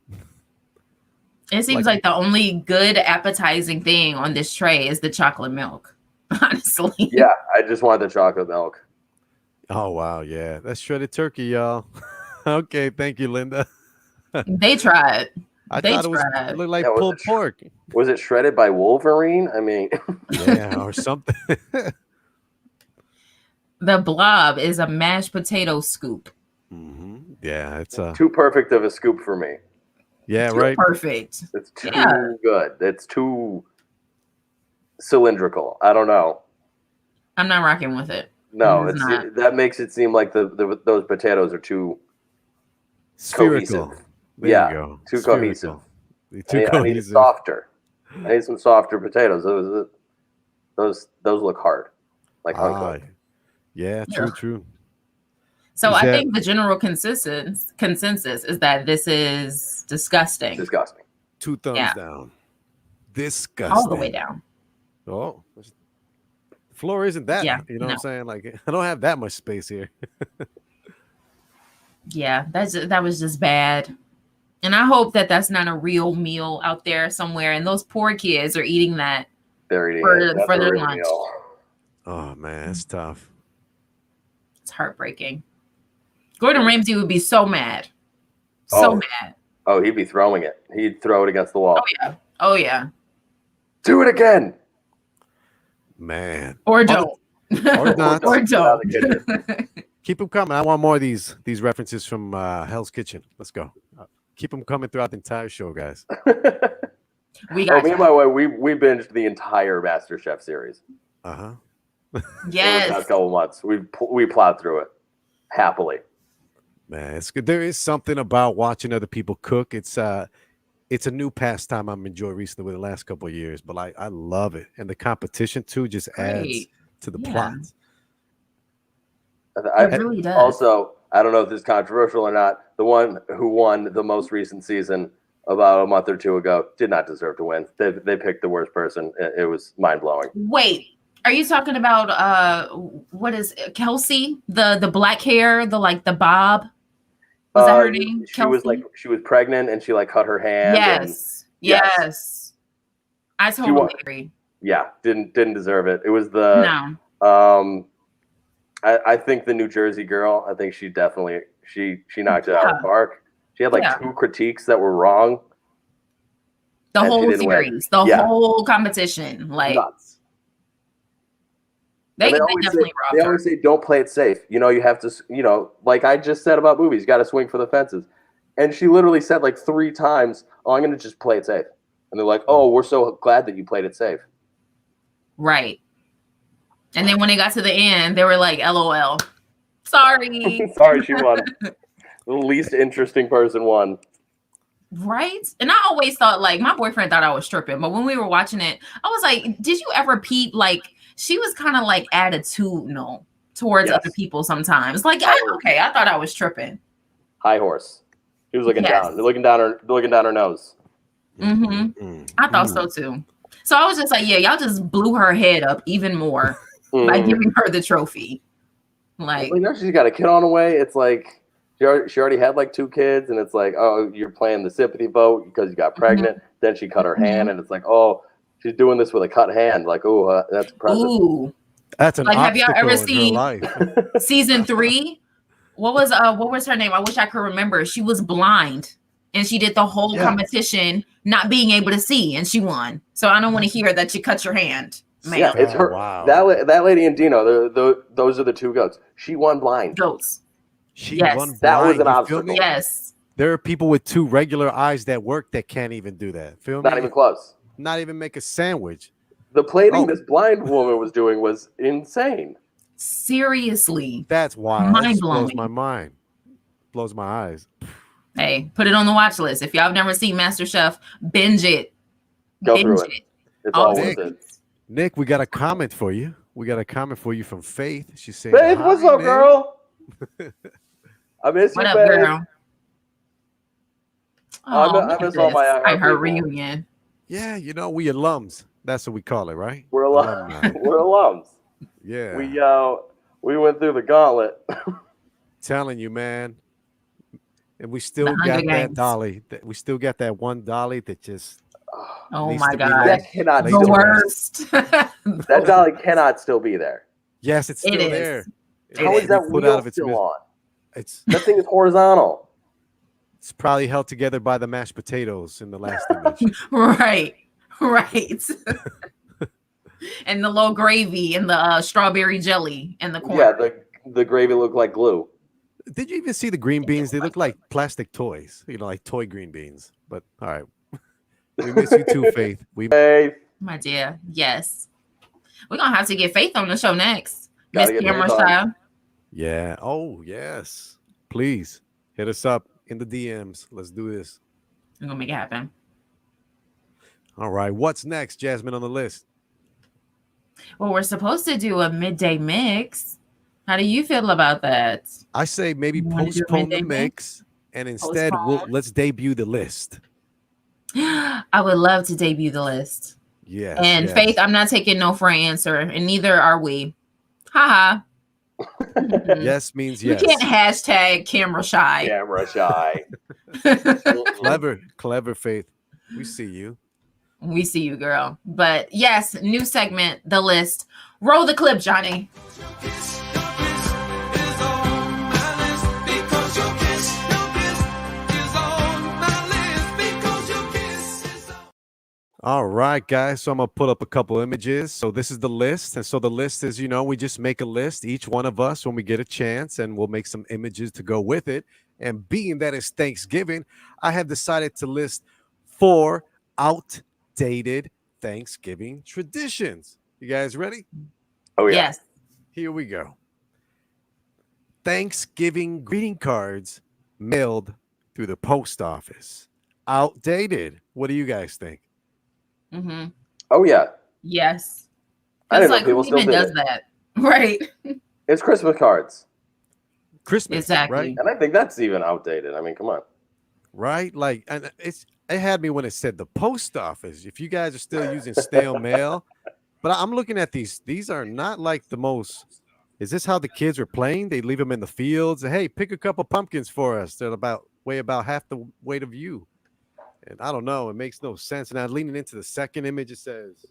It seems like the only good appetizing thing on this tray is the chocolate milk. Honestly. Yeah, I just want the chocolate milk. Oh wow, yeah, that's shredded turkey, y'all. Okay, thank you, Linda. They tried. I They thought it tried. looked like Yeah, pulled pork. Was it shredded by Wolverine? I mean, Yeah, or something. The blob is a mashed potato scoop. Yeah, it's too perfect of a scoop for me. yeah, Too right. perfect. It's too Yeah. good. It's too cylindrical. I don't know. I'm not rocking with it. No, It is not. that makes it seem like those potatoes are too Spherical. cohesive. There Yeah, you go. too Spherical. cohesive. Too I need it cohesive. softer. I need some softer potatoes. Those look hard, like uncooked. Yeah, true. So Is I that- think the general consensus is that this is disgusting. Disgusting. 2 thumbs Yeah. down. Disgusting. All the way down. Oh, the floor isn't that. Yeah, You know what no. I'm saying? Like I don't have that much space here. Yeah, that was just bad. And I hope that that's not a real meal out there somewhere. And those poor kids are eating that They're eating for it. That's a their real lunch. meal. Oh man, it's tough. It's heartbreaking. Gordon Ramsay would be so mad. So mad. Oh, he'd be throwing it. He'd throw it against the wall. Oh yeah. Oh yeah. Do it again. Man. Or don't. Or not. Or Get out of the don't. kitchen. Keep them coming. I want more of these references from Hell's Kitchen. Let's go. Keep them coming throughout the entire show, guys. We got me and my wife, we binged the entire MasterChef series. Uh-huh. Over the Yes. past couple months. We plowed through it happily. Man, it's good. There is something about watching other people cook. It's a new pastime I'm enjoying recently with the last couple of years, but I love it. And the competition too just adds Great. to the Yeah. plot. It really does. Also, I don't know if this is controversial or not. The one who won the most recent season about a month or two ago did not deserve to win. They picked the worst person. It was mind blowing. Wait, are you talking about what is Kelsey? The black hair, the bob? Was that her name? She was pregnant and she cut her hand. Yes. Yes. Yes. I totally agree. Yeah, didn't deserve it. It was the No. I think the New Jersey girl, I think she definitely she knocked it out of the park. She had 2 critiques that were wrong. The and she whole didn't win. series, the whole competition, Nuts. they always definitely robbed they her. always say don't play it safe. You have to, like I just said about movies, you got to swing for the fences. And she literally said 3 times, "Oh, I'm going to just play it safe." And they're like, "Oh, we're so glad that you played it safe." Right. And then when they got to the end, they were like, "LOL, sorry." Sorry, she won. The least interesting person won. Right. And I always thought my boyfriend thought I was tripping, but when we were watching it, I was like, did you ever peep? She was kind of attitudinal towards other people sometimes. I thought I was tripping. High horse. She was looking down. They're looking down her nose. Mm-hmm. I thought so too. So I was just like, yeah, y'all just blew her head up even more by giving her the trophy. She's got a kid on the way. It's like she already had 2 kids, and it's like, oh, you're playing the sympathy vote because you got pregnant. Then she cut her hand, and it's like, oh, she's doing this with a cut hand. Oh, that's impressive. Ooh, that's an have y'all ever obstacle in seen her life. season 3? What was her name? I wish I could remember. She was blind, and she did the whole competition not being able to see, and she won. So I don't want to hear that you cut your hand. Man. Yeah, it's her. Wow. That lady and Dino, those are the 2 goats. She won blind. Goats. She Yes. won blind. That was an You feel obstacle. me? Yes. There are people with 2 regular eyes that work that can't even do that. Feel me? Not even close. Not even make a sandwich. The plating this blind woman was doing was insane. Seriously. That's wild. That just blows Mind-blowing. my mind. Blows my eyes. Hey, put it on the watch list. If y'all have never seen MasterChef, binge it. Go through it. It's all worth it. Nick, we got a comment for you. We got a comment for you from Faith. She said, Faith, what's up, girl? I miss What you, up, Faith. girl? I miss all my her people. reunion. Yeah, we alums. That's what we call it, right? We're Alumni. we're alums. Yeah. We went through the gauntlet. Telling you, man. And we The still Hunger got that Games. dolly. We still got that one dolly that just Oh needs my to be God. That cannot laid The to worst. rest. That dolly cannot still be there. Yes, it's It still is. there. It How is. is that put wheel out of its still on? It's That thing is horizontal. it's probably held together by the mashed potatoes in the last image. Right. And the little gravy and the strawberry jelly and the corn. Yeah, the gravy looked like glue. Did you even see the green beans? They look like plastic toys, like toy green beans. But all right. We miss you too, Faith. Hey, My dear. Yes. We're going to have to get Faith on the show next. Miss Gotta get Camera Faith on. Style. Yeah. Oh, yes. Please hit us up in the DMs. Let's do this. We're going to make it happen. All right. What's next, Jasmine, on the list? Well, we're supposed to do a midday mix. How do you feel about that? I say maybe You wanna do a postpone the midday mix? mix and instead let's debut the list. I would love to debut the list. Yeah. And Faith, I'm not taking no for an answer, and neither are we. Haha. Yes means You yes. can't hashtag camera shy. camera shy. Clever, Faith. We see you. We see you, girl. But yes, new segment, the list. Roll the clip, Johnny. All right, guys. So I'm going to put up a couple images. So this is the list. And so the list is, we just make a list, each one of us, when we get a chance, and we'll make some images to go with it. And being that it's Thanksgiving, I have decided to list 4 outdated Thanksgiving traditions. You guys ready? Oh yeah. Yes. Here we go. Thanksgiving greeting cards mailed through the post office. Outdated. What do you guys think? Mm-hmm. Oh yeah. Yes. I It's didn't know like people who still even did does it. that? Right. It's Christmas cards, Christmas. Exactly. Right? and I think that's even outdated. I mean, come on. Right? Like, and it had me when it said the post office. If you guys are still using stale mail, but I'm looking at these. These are not like the most. Is this how the kids were playing? They leave them in the fields. Hey, pick a couple pumpkins for us. They're weigh about half the weight of you. And I don't know. It makes no sense. And I'm leaning into the second image. It says,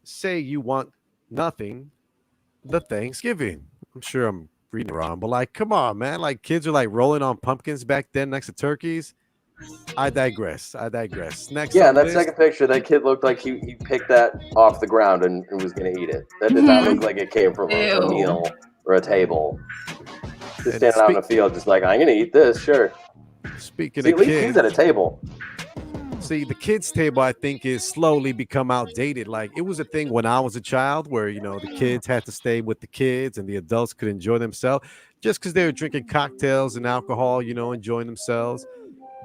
"Say you want nothing, the Thanksgiving." I'm sure I'm reading it wrong, but like, come on, man. Like, kids are like rolling on pumpkins back then next to turkeys. I digress. Next, Yeah, on that the second picture, that kid looked like he picked that off the ground and was going to eat it. That did not look like it came from a Ew. meal or a table. Just And standing out in the field, just like, I'm going to eat this, sure. Speaking See, of at least he's kids, at a table. see, the kids' table, I think, is slowly become outdated. Like, it was a thing when I was a child where, the kids had to stay with the kids and the adults could enjoy themselves just because they were drinking cocktails and alcohol, enjoying themselves.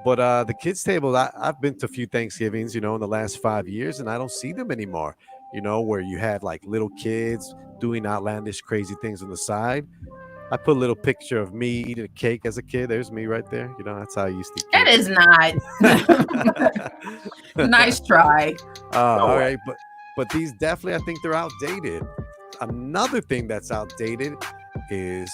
But the kids' table, I've been to a few Thanksgivings, in the last 5 years, and I don't see them anymore, where you have like little kids doing outlandish, crazy things on the side. I put a little picture of me eating a cake as a kid. There's me right there. That's how I used to eat That cake. is not. Nice try. All right, but these definitely, I think they're outdated. Another thing that's outdated is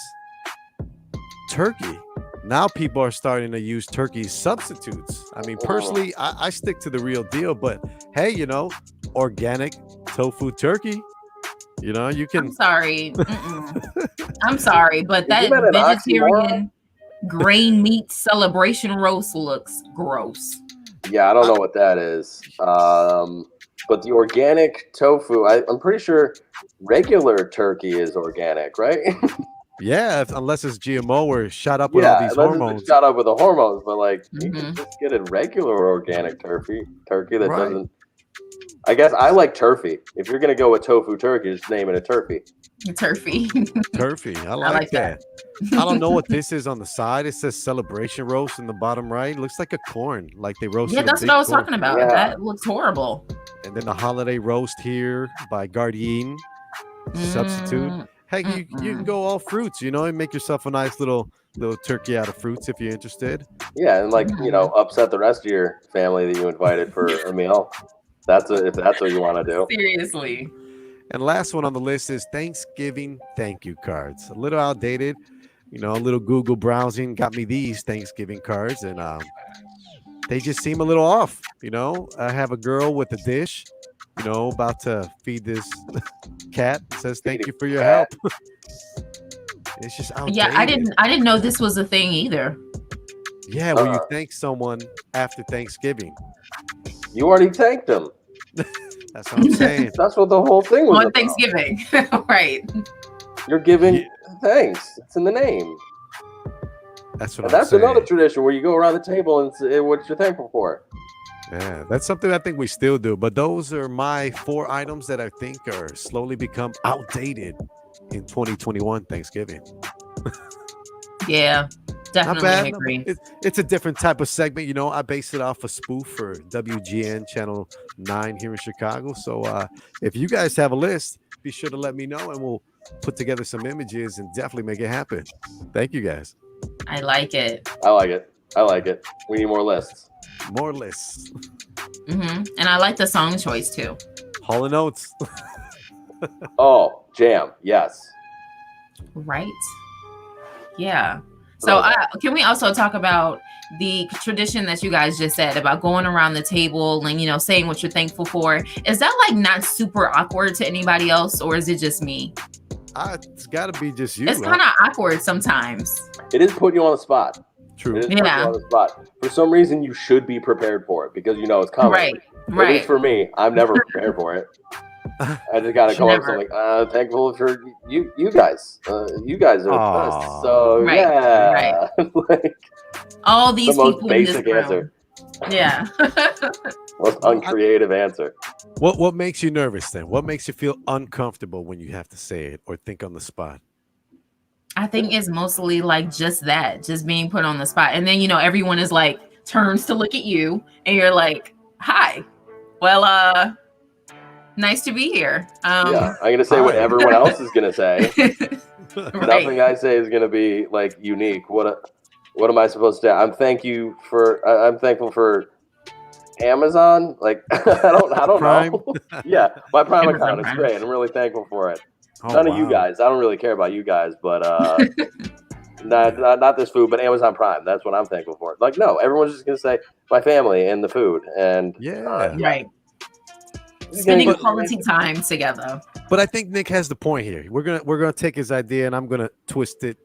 turkey. Now people are starting to use turkey substitutes. I mean, personally, I stick to the real deal, but hey, organic tofu turkey, you can. I'm sorry. Mm-mm. I'm sorry, but that Isn't that an vegetarian grain meat celebration roast looks gross. Yeah, I don't know what that is. But the organic tofu, I'm pretty sure regular turkey is organic, right? Yeah, unless it's GMO or shot up with all these hormones. Shot up with the hormones, but like you Mhm. can just get a regular organic turkey that Right. doesn't. I guess I like turkey. If you're gonna go with tofu turkey, just name it a turkey. Turkey. Turkey. I like that. I don't know what this is on the side. It says celebration roast in the bottom right. Looks like a corn, like they roasted. Yeah, that's a what big I was corn. talking about. Yeah. That looks horrible. And then the holiday roast here by Gardein substitute. Hey, you can go all fruits, and make yourself a nice little turkey out of fruits if you're interested. Yeah, and upset the rest of your family that you invited for a meal. if that's what you want to do. Seriously. And last one on the list is Thanksgiving thank you cards. A little outdated, a little Google browsing got me these Thanksgiving cards, and they just seem a little off. I have a girl with a dish, about to feed this cat. It says thank you for your help. It's just outdated. Yeah, I didn't know this was a thing either. Yeah, when you thank someone after Thanksgiving. You already thanked them. That's what I'm saying. That's what the whole thing was On about. Thanksgiving. Right. You're giving thanks. It's in the name. That's That's another tradition where you go around the table and say what you're thankful for. Yeah, that's something I think we still do. But those are my 4 items that I think are slowly become outdated in 2021 Thanksgiving. Yeah, definitely agree. It's a different type of segment. I base it off a spoof for WGN Channel 9 here in Chicago. So if you guys have a list, be sure to let me know and we'll put together some images and definitely make it happen. Thank you, guys. I like it. I like it. We need more lists. More lists. And I like the song choice too. Hall & Oates. Oh, jam. Yes. Right. Yeah. So can we also talk about the tradition that you guys just said about going around the table and, saying what you're thankful for? Is that like not super awkward to anybody else, or is it just me? It's got to be just you. It's kind of awkward sometimes. It is putting you on the spot. True. It is putting you on the spot. For some reason, you should be prepared for it because it's coming. Right. At least for me, I'm never prepared for it. I just gotta go up and like, thankful for you guys. You guys are the best. So yeah, like, all these the most people basic in this answer. Room. Yeah. Most uncreative answer. What makes you nervous then? What makes you feel uncomfortable when you have to say it or think on the spot? I think it's mostly like just being put on the spot, and then everyone is like turns to look at you, and you're like, "Hi, well, nice to be here." Yeah, I'm gonna say what everyone else is gonna say. Right. Nothing I say is gonna be like unique. What am I supposed to do? I'm thankful for Amazon. Like I don't know. Yeah, my Prime account is great. I'm really thankful for it. None of you guys. I don't really care about you guys, but not this food, but Amazon Prime. That's what I'm thankful for. Like no, everyone's just gonna say my family and the food and right. Spending quality time together. But I think Nick has the point here. We're gonna take his idea and I'm gonna twist it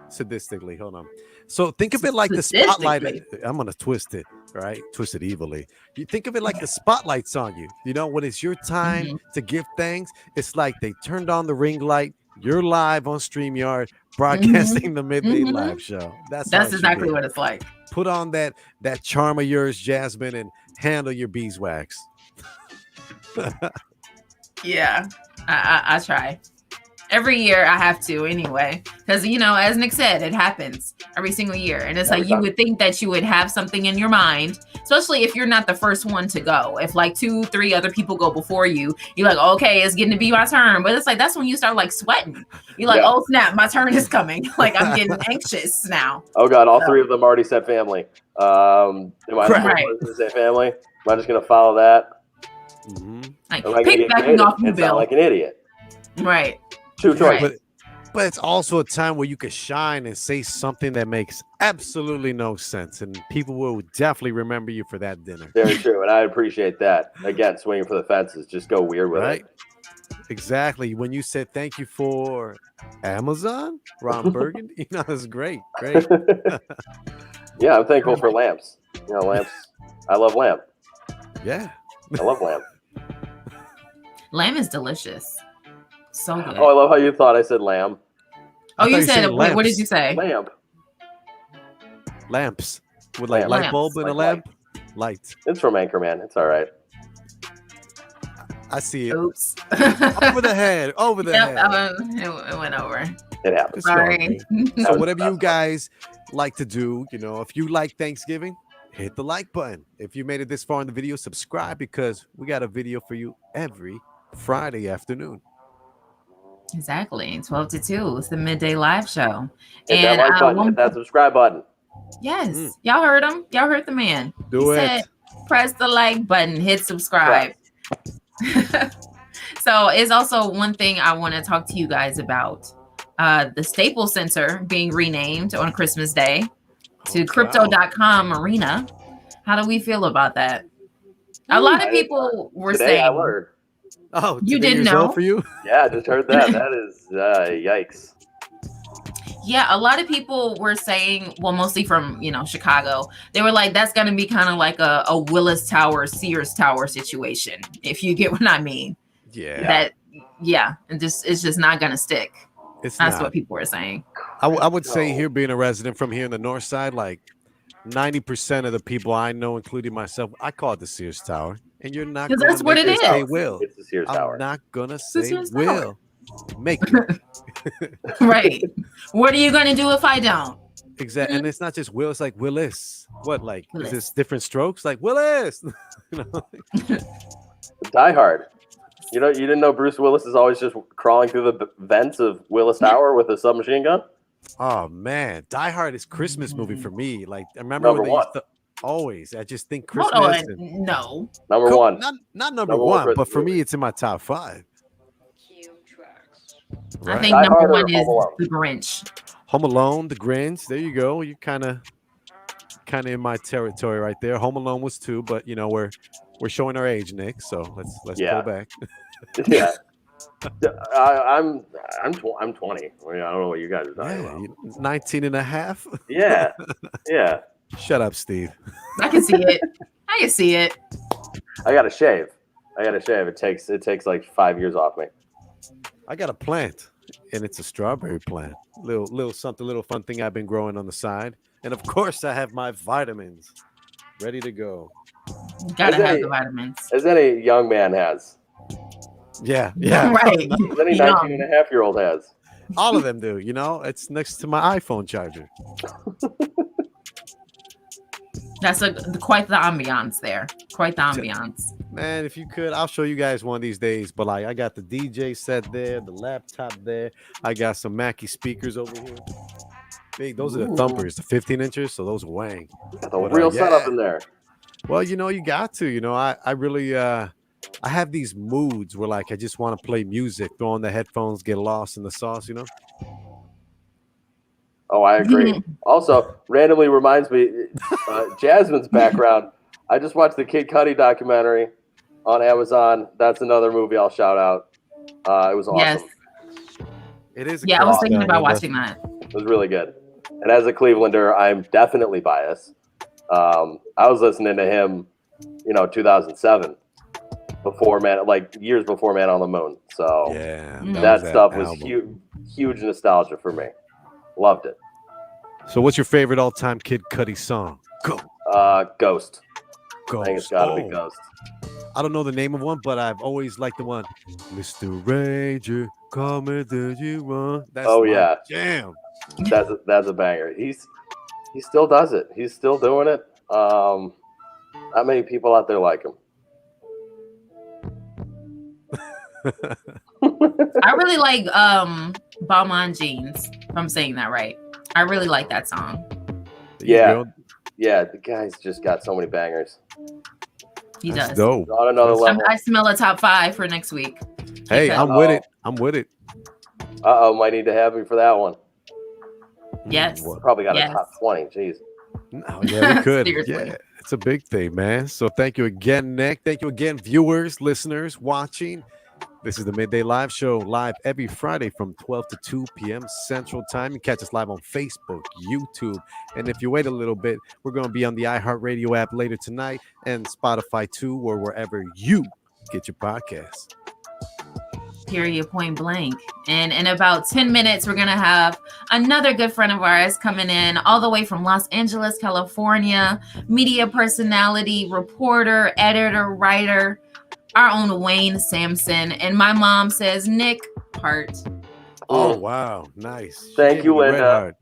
sadistically. Hold on. So think of it like the spotlight. I'm gonna twist it, right? Twist it evilly. You think of it like the spotlight's on you. When it's your time to give thanks, it's like they turned on the ring light. You're live on StreamYard, broadcasting the Midday Live show. That's exactly what it's like. Put on that charm of yours, Jasmine, and handle your beeswax. Yeah, I try. Every year I have to anyway, because as Nick said, it happens every single year, and it's like you would think that you would have something in your mind, especially if you're not the first one to go. If like 2-3 other people go before you, you're like, okay, it's getting to be my turn. But it's like that's when you start like sweating. You're like, oh snap, my turn is coming. Like I'm getting anxious now. Oh god, all 3 of them already said family. Am I the first person to say family? Am I just gonna follow that? Like piggybacking off you, Bill. Like an idiot. Right. True choice. But it's also a time where you could shine and say something that makes absolutely no sense, and people will definitely remember you for that dinner. Very true, and I appreciate that. Again, swinging for the fences, just go weird with it. Exactly. When you said thank you for Amazon, Ron Burgundy, that's great. Yeah, I'm thankful for lamps. Lamps. I love lamp. Yeah, I love lamp. Lamb is delicious. So good. Oh, I love how you thought I said lamb. Oh, you said wait, what did you say? Lamp. Lamps. With like light bulb and a lamp? Light. It's from Anchorman. It's all right. I see it. Oops. Over the head. It went over. It happens. Sorry. So whatever you guys like to do, if you like Thanksgiving, hit the like button. If you made it this far in the video, subscribe because we got a video for you every Friday afternoon. Exactly. 12 to 2. It's the Midday Live show. Hit that like button. Hit that subscribe button. Yes. Y'all heard him. Y'all heard the man. Do it. Said, press the like button. Hit subscribe. So it's also one thing I want to talk to you guys about. The Staples Center being renamed on Christmas Day to Crypto.com Arena. How do we feel about that? A lot of people were saying. I learned. Oh, you didn't know? For you? Yeah, I just heard that. That is yikes. Yeah, a lot of people were saying, well, mostly from, Chicago, they were like, that's going to be kind of like a Willis Tower, Sears Tower situation, if you get what I mean. Yeah. It's just not going to stick. That's what people were saying. I would say here, being a resident from here in the north side, like 90% of the people I know, including myself, I call it the Sears Tower. And you're not going to make us say will. It's the Sears Tower. I'm not going to say will. Make it. Right. What are you going to do if I don't? Exactly. And it's not just Will, it's like Willis. What, like, Willis. Is this different strokes? Like Willis. Die Hard. You didn't know Bruce Willis is always just crawling through the vents of Willis Tower with a submachine gun? Oh, man. Die Hard is Christmas movie for me. Like, I remember when they used to always. I just think Christmas. Hold on. No. Number one. Not number one, but for me, it's in my top 5. Right. I think number 1 is The Grinch. Home Alone, The Grinch. There you go. You're kind of in my territory right there. Home Alone was 2, but we're showing our age, Nick. So let's go back. Yeah. I'm 20. I don't know what you guys are talking about. 19 and a half. Yeah. Yeah. Shut up, Steve. I can see it. I got to shave. It takes like 5 years off me. I got a plant, and it's a strawberry plant. Little something, little fun thing I've been growing on the side. And of course, I have my vitamins ready to go. Gotta have the vitamins. As any young man has. Yeah. Right. As any 19 and a half year old has. All of them do. It's next to my iPhone charger. That's quite the ambiance there. Quite the ambiance. Man, if you could, I'll show you guys one of these days. But I got the DJ set there, the laptop there. I got some Mackie speakers over here. Big, those are the thumpers, the 15 inches. So those are wang. Got the real setup in there. Well, you got to. I really I have these moods where I just want to play music, throw on the headphones, get lost in the sauce. Oh, I agree. Also, randomly reminds me, Jasmine's background. I just watched the Kid Cudi documentary on Amazon. That's another movie I'll shout out. It was awesome. Yes. It is. I was thinking about watching that. It was really good. And as a Clevelander, I'm definitely biased. I was listening to him, 2007, years before Man on the Moon. So that stuff was huge nostalgia for me. Loved it. So what's your favorite all-time Kid Cudi song? Go. Ghost. Ghost. I think it's got to be Ghost. I don't know the name of one, but I've always liked the one. Mr. Ranger, call me, did you run? That's jam. That's a banger. He still does it. He's still doing it. Not many people out there like him. I really like Balmain Jeans, if I'm saying that right. I really like that song. Yeah, the guy's just got so many bangers. He That's does. Dope. On another level. I smell a top 5 for next week. Hey, I'm with it. Might need to have me for that one. Yes. Probably got a top 20. Jeez. Oh, yeah, we could. Seriously. Yeah, it's a big thing, man. So thank you again, Nick. Thank you again, viewers, listeners, watching. This is the Midday Live Show, live every Friday from 12 to 2 p.m. Central Time. You catch us live on Facebook, YouTube. And if you wait a little bit, we're going to be on the iHeartRadio app later tonight and Spotify too, or wherever you get your podcasts. Period, point blank. And in about 10 minutes, we're going to have another good friend of ours coming in all the way from Los Angeles, California, media personality, reporter, editor, writer, our own Wayne Sampson. And my mom says, Nick, part. Oh, wow. Nice. Thank you, Linda.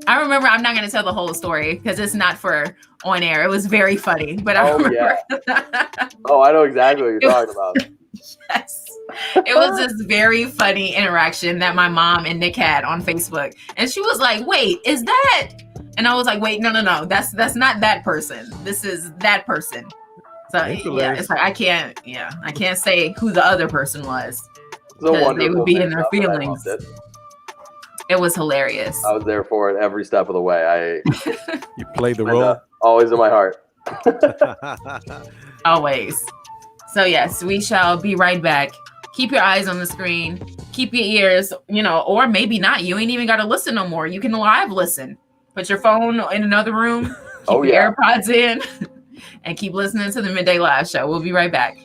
I remember, I'm not going to tell the whole story because it's not for on air. It was very funny, but I remember. Yeah. I know exactly what you're talking about. Yes. It was this very funny interaction that my mom and Nick had on Facebook. And she was like, wait, is that? And I was like, wait, no. That's not that person. This is that person. So yeah, it's like I can't say who the other person was. No wonder they would be in their feelings. It was hilarious. I was there for it every step of the way. You played the role? Always in my heart. Always. So yes, we shall be right back. Keep your eyes on the screen. Keep your ears, or maybe not. You ain't even got to listen no more. You can live listen. Put your phone in another room. Keep your AirPods in. And keep listening to the Midday Live Show. We'll be right back.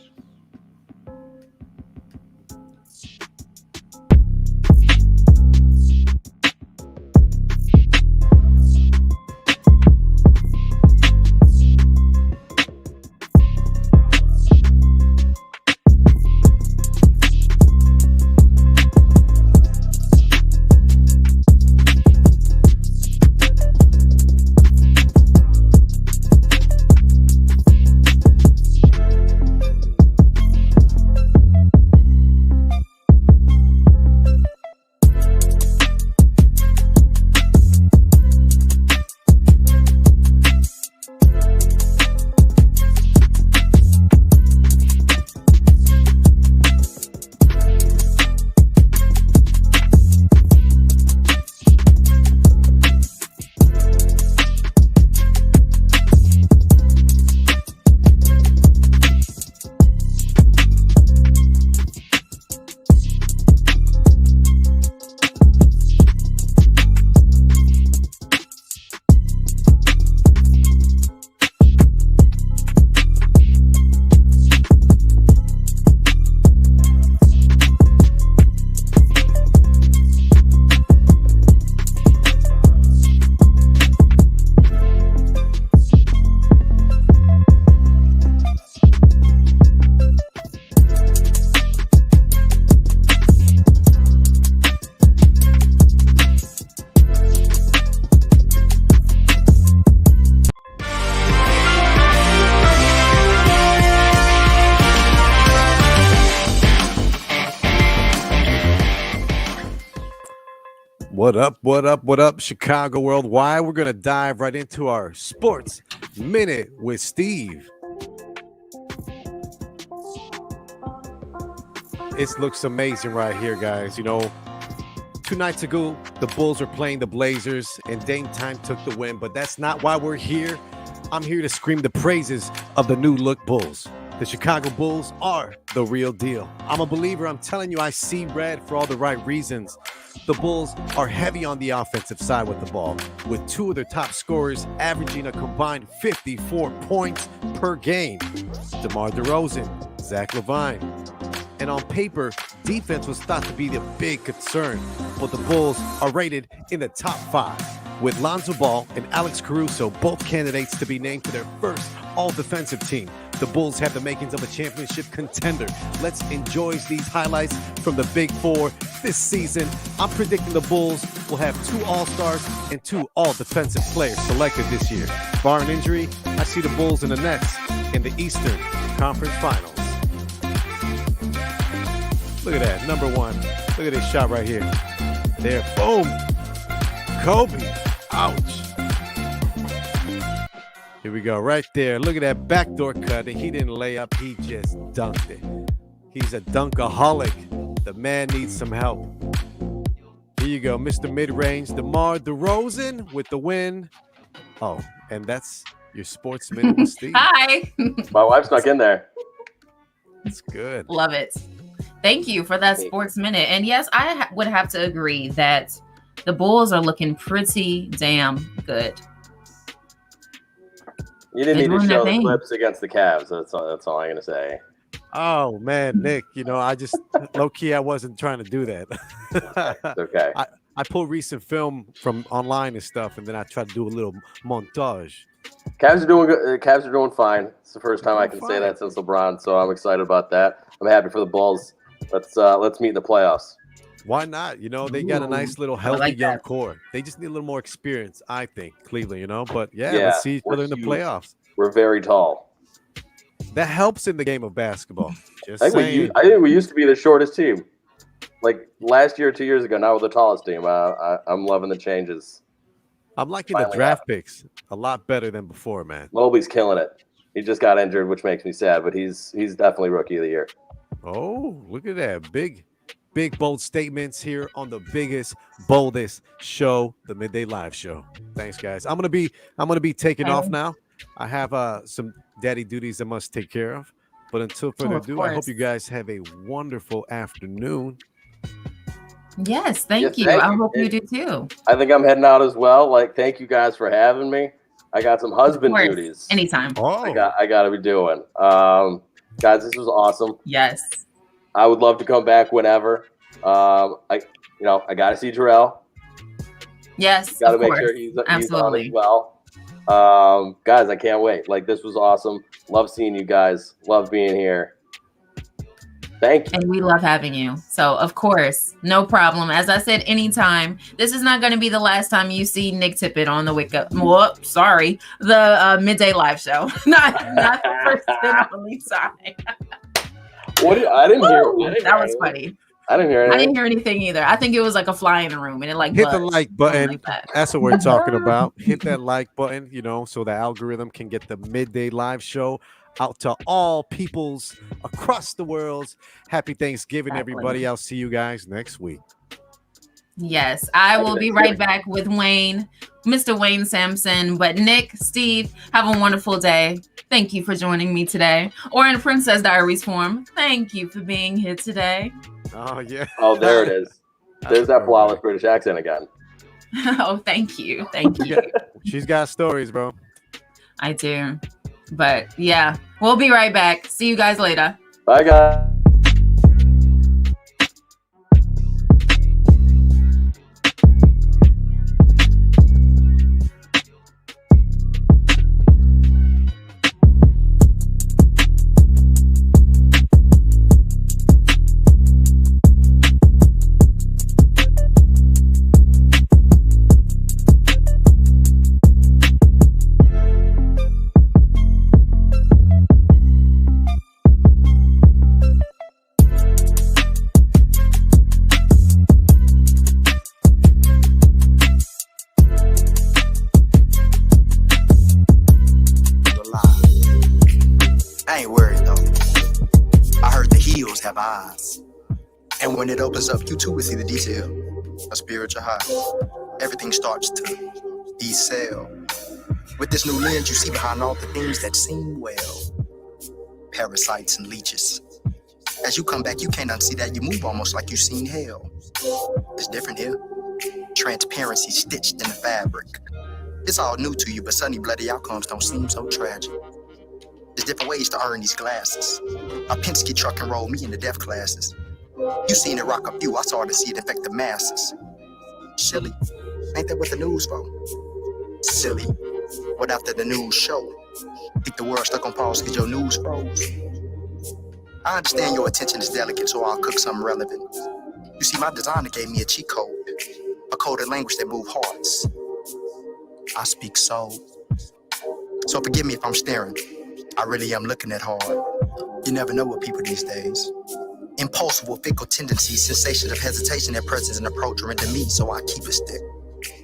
What up, Chicago Worldwide? We're going to dive right into our Sports Minute with Steve. It looks amazing right here, guys. 2 nights ago, the Bulls were playing the Blazers, and Dame Time took the win, but that's not why we're here. I'm here to scream the praises of the new look Bulls. The Chicago Bulls are the real deal. I'm a believer. I'm telling you, I see red for all the right reasons. The Bulls are heavy on the offensive side with the ball, with 2 of their top scorers averaging a combined 54 points per game. DeMar DeRozan, Zach LaVine. And on paper, defense was thought to be the big concern, but the Bulls are rated in the top 5, with Lonzo Ball and Alex Caruso both candidates to be named to their first all-defensive team. The Bulls have the makings of a championship contender. Let's enjoy these highlights from the Big Four this season. I'm predicting the Bulls will have 2 All-Stars and 2 All-Defensive players selected this year. Barring injury, I see the Bulls and the Nets in the Eastern Conference Finals. Look at that, number 1. Look at this shot right here. There, boom. Kobe, ouch. Here we go, right there. Look at that backdoor cut. And he didn't lay up, he just dunked it. He's a dunkaholic. The man needs some help. Here you go, Mr. Mid-Range, DeMar DeRozan with the win. Oh, and that's your Sports Minute with Steve. Hi. My wife snuck in there. That's good. Love it. Thank you for that Sports Minute. And yes, I would have to agree that the Bulls are looking pretty damn good. You didn't need to show the clips against the Cavs. That's all I'm going to say. Oh, man, Nick, I just, low-key, I wasn't trying to do that. Okay. I pull recent film from online and stuff, and then I try to do a little montage. Cavs are doing good. Cavs are doing fine. It's the first time I can say that since LeBron, so I'm excited about that. I'm happy for the Bulls. Let's meet in the playoffs. Why not? They got a nice little healthy young core. They just need a little more experience, I think, Cleveland, But let's see each other in the playoffs. We're very tall. That helps in the game of basketball. I think we used to be the shortest team. Like last year, 2 years ago, now we're the tallest team. I'm loving the changes. I'm liking the draft picks a lot better than before, man. Mobley's killing it. He just got injured, which makes me sad, but he's definitely rookie of the year. Oh, look at that. Big, bold statements here on the biggest, boldest show, the Midday Live Show. Thanks, guys. I'm gonna be taking off now. I have some daddy duties I must take care of. But until further ado, I hope you guys have a wonderful afternoon. Yes, thank you. I hope you do too. I think I'm heading out as well. Like, thank you guys for having me. I got some husband duties. Anytime. Oh. I got to be doing. Guys, this was awesome. Yes. I would love to come back whenever. I got to see Jarrell. Yes, got to make sure he's on as well. Guys, I can't wait. Like, this was awesome. Love seeing you guys. Love being here. Thank you. And we love having you. So, of course, no problem. As I said, anytime. This is not going to be the last time you see Nick Tippit on the the Midday Live Show. not the first and only time. I didn't hear. That was funny. I didn't hear anything. I didn't hear anything either. I think it was like a fly in the room, and it like hit the like button. Like That's what we're talking about. Hit that like button, so the algorithm can get the Midday Live Show out to all peoples across the world. Happy Thanksgiving, everybody. I'll see you guys next week. Yes, I will be right back with Wayne, Mr. Wayne Sampson. But Nick, Steve, have a wonderful day. Thank you for joining me today. Or in Princess Diaries form, thank you for being here today. Oh, yeah. Oh, there it is. There's that flawless British accent again. Oh, thank you. Thank you. She's got stories, bro. I do. But yeah, we'll be right back. See you guys later. Bye, guys. And when it opens up, you too will see the detail. A spiritual high. Everything starts to decel. With this new lens, you see behind all the things that seem well. Parasites and leeches. As you come back, you can't unsee that. You move almost like you've seen hell. It's different here. Transparency stitched in the fabric. It's all new to you, but suddenly bloody outcomes don't seem so tragic. There's different ways to earn these glasses. A Penske truck and roll me into deaf classes. You seen it rock up you, I saw it see it affect the masses. Silly, ain't that what the news for? Silly, what after the news show? Think the world stuck on pause cause your news froze? I understand your attention is delicate, so I'll cook something relevant. You see, my designer gave me a cheat code, a coded language that moves hearts. I speak soul. So forgive me if I'm staring. I really am looking at hard. You never know what people these days. Impulsive, fickle tendencies, sensations of hesitation, their presence and approach render me, so I keep it stick.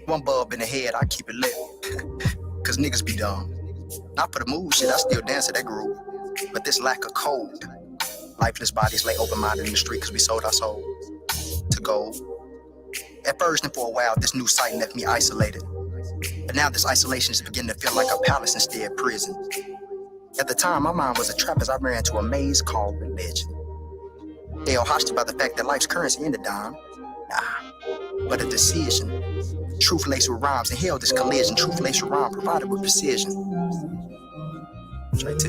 One bulb in the head, I keep it lit. Cause niggas be dumb. Not for the move shit, I still dance to that groove. But this lack of code. Lifeless bodies lay open-minded in the street cause we sold our soul to gold. At first and for a while, this new sight left me isolated. But now this isolation is beginning to feel like a palace instead of prison. At the time, my mind was a trap as I ran into a maze called religion. They are hostile by the fact that life's currency ain't a dime. Nah, but a decision. Truth laced with rhymes and hell this collision. Truth laced with rhyme provided with precision. Straight to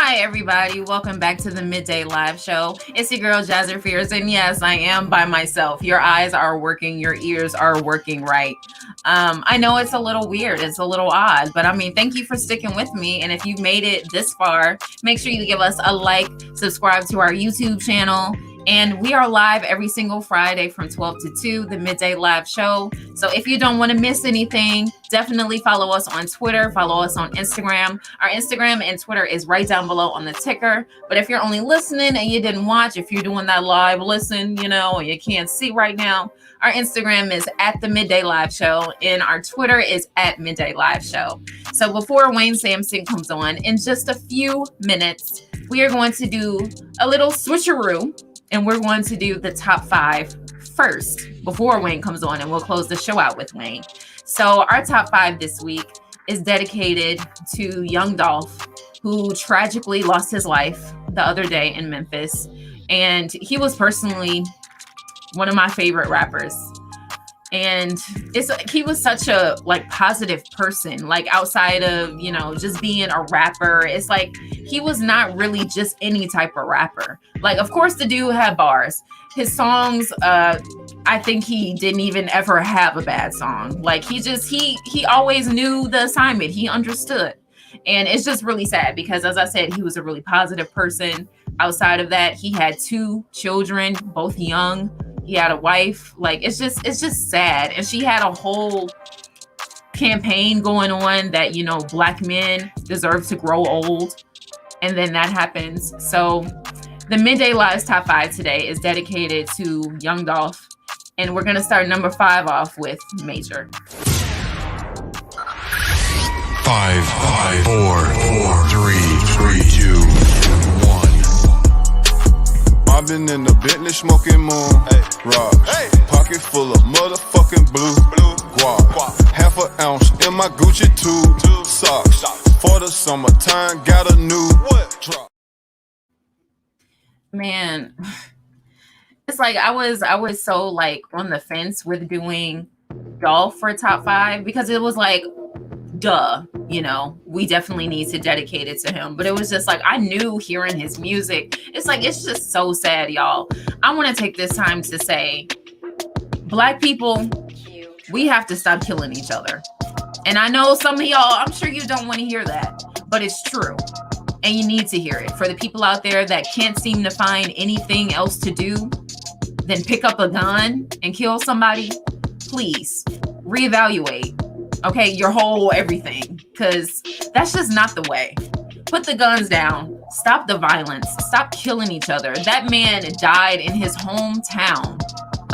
Hi, everybody. Welcome back to the Midday Live Show. It's your girl, Jazzer Fears, and yes, I am by myself. Your eyes are working. Your ears are working right. I know it's a little weird. It's a little odd, but I mean, thank you for sticking with me. And if you've made it this far, make sure you give us a like, subscribe to our YouTube channel. And we are live every single Friday from 12 to 2, the Midday Live Show. So if you don't want to miss anything, definitely follow us on Twitter, follow us on Instagram. Our Instagram and Twitter is right down below on the ticker. But if you're only listening and you didn't watch, if you're doing that live listen, you know, and you can't see right now, our Instagram is at the Midday Live Show and our Twitter is at Midday Live Show. So before Wayne Sampson comes on, in just a few minutes, we are going to do a little switcheroo. And we're going to do the top 5 first before Wayne comes on, and we'll close the show out with Wayne. So our top 5 this week is dedicated to Young Dolph, who tragically lost his life the other day in Memphis. And he was personally one of my favorite rappers. And he was such a positive person, outside of, just being a rapper. It's like he was not really just any type of rapper. Of course, the dude had bars. His songs, I think he didn't even ever have a bad song. He always knew the assignment. He understood. And it's just really sad because, as I said, he was a really positive person. Outside of that, he had 2 children, both young. He had a wife. It's just sad. And she had a whole campaign going on that, Black men deserve to grow old. And then that happens. So the Midday Live's top 5 today is dedicated to Young Dolph. And we're going to start number 5 off with Major. 5, 4, 3, 2, 1. I've been in the Bentley smoking moon, rocks, pocket full of motherfucking blue guap, half an ounce in my Gucci tube, socks, for the summertime, got a new drop. Man, it's I was so on the fence with doing Dolph for top 5 because it was duh, we definitely need to dedicate it to him. But it was just I knew hearing his music, it's just so sad, y'all. I want to take this time to say, Black people, we have to stop killing each other. And I know some of y'all, I'm sure you don't want to hear that, but it's true. And you need to hear it. For the people out there that can't seem to find anything else to do than pick up a gun and kill somebody, please reevaluate. Okay, your whole everything, because that's just not the way. Put the guns down. Stop the violence. Stop killing each other. That man died in his hometown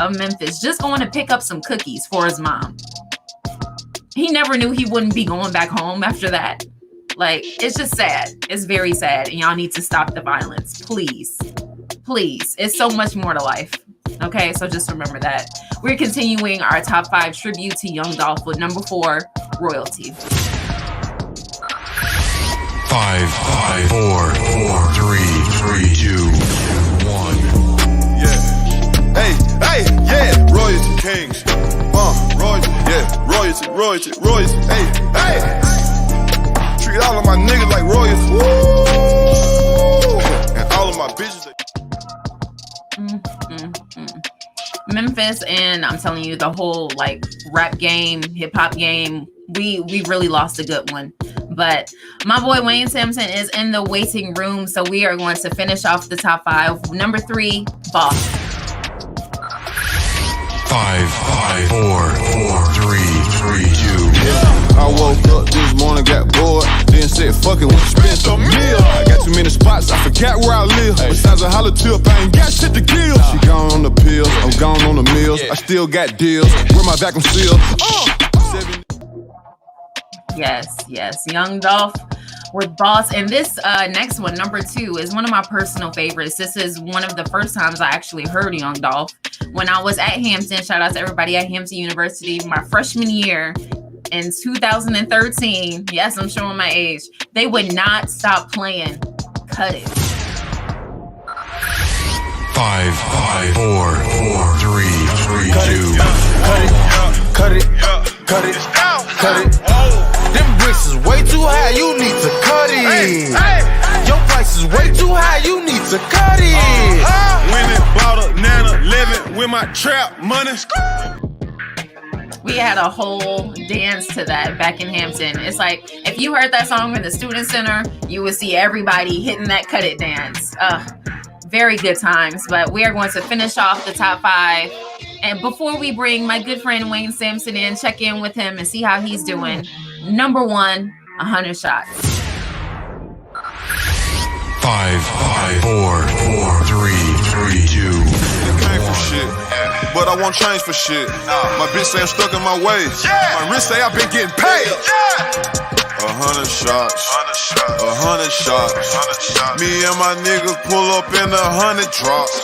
of Memphis, just going to pick up some cookies for his mom. He never knew he wouldn't be going back home after that. It's just sad. It's very sad. And y'all need to stop the violence. Please. Please. It's so much more to life. Okay, so just remember that. We're continuing our top 5 tribute to Young Dolph with number 4, Royalty. 5, 4, 3, 2, 1. Yeah. Hey, royalty kings. Royalty. Hey. Treat all of my niggas like royalty. Woo! And all of my bitches. Memphis, and I'm telling you, the whole rap game, hip hop game, we really lost a good one. But my boy Wayne Sampson is in the waiting room, so we are going to finish off the top 5. Number 3, Boss. 5, 4, 3, 2. I woke up this morning, got bored, then said, fuck it, wanna spend some meal. I got too many spots, I forgot where I live. Besides a holler tip, I ain't got shit to kill. She gone on the pills, I'm gone on the meals. I still got deals, where my vacuum seal. Yes, Young Dolph with Boss. And this next one, number 2, is one of my personal favorites. This is one of the first times I actually heard Young Dolph when I was at Hampton. Shout out to everybody at Hampton University. My freshman year in 2013, yes, I'm showing my age, they would not stop playing Cut It. 5, 4, 3, 2. Cut it. Them bricks is way too high, you need to cut it. Your price is way too high, you need to cut it. When it bought a 911 with my trap money. We had a whole dance to that back in Hampton. It's like, if you heard that song in the student center, you would see everybody hitting that cut it dance. Very good times. But we are going to finish off the top 5. And before we bring my good friend Wayne Sampson in, check in with him and see how he's doing. Number 1, 100 shots. 5, 4, 3, 2, 1. Shit, but I won't change for shit. My bitch say I'm stuck in my ways. My wrist say I've been getting paid. 100 shots, 100 shots. Me and my niggas pull up in 100 drops.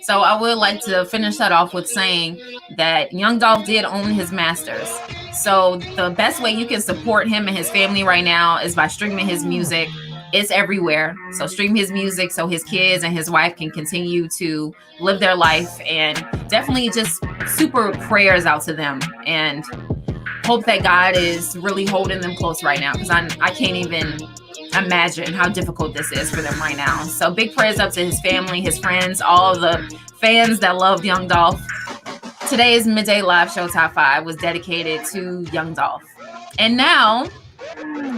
So I would like to finish that off with saying that Young Dolph did own his masters. So the best way you can support him and his family right now is by streaming his music. It's everywhere. So stream his music so his kids and his wife can continue to live their life, and definitely just super prayers out to them, and hope that God is really holding them close right now, because I can't even imagine how difficult this is for them right now. So big prayers up to his family, his friends, all of the fans that love Young Dolph. Today's Midday Live Show Top 5 was dedicated to Young Dolph. And now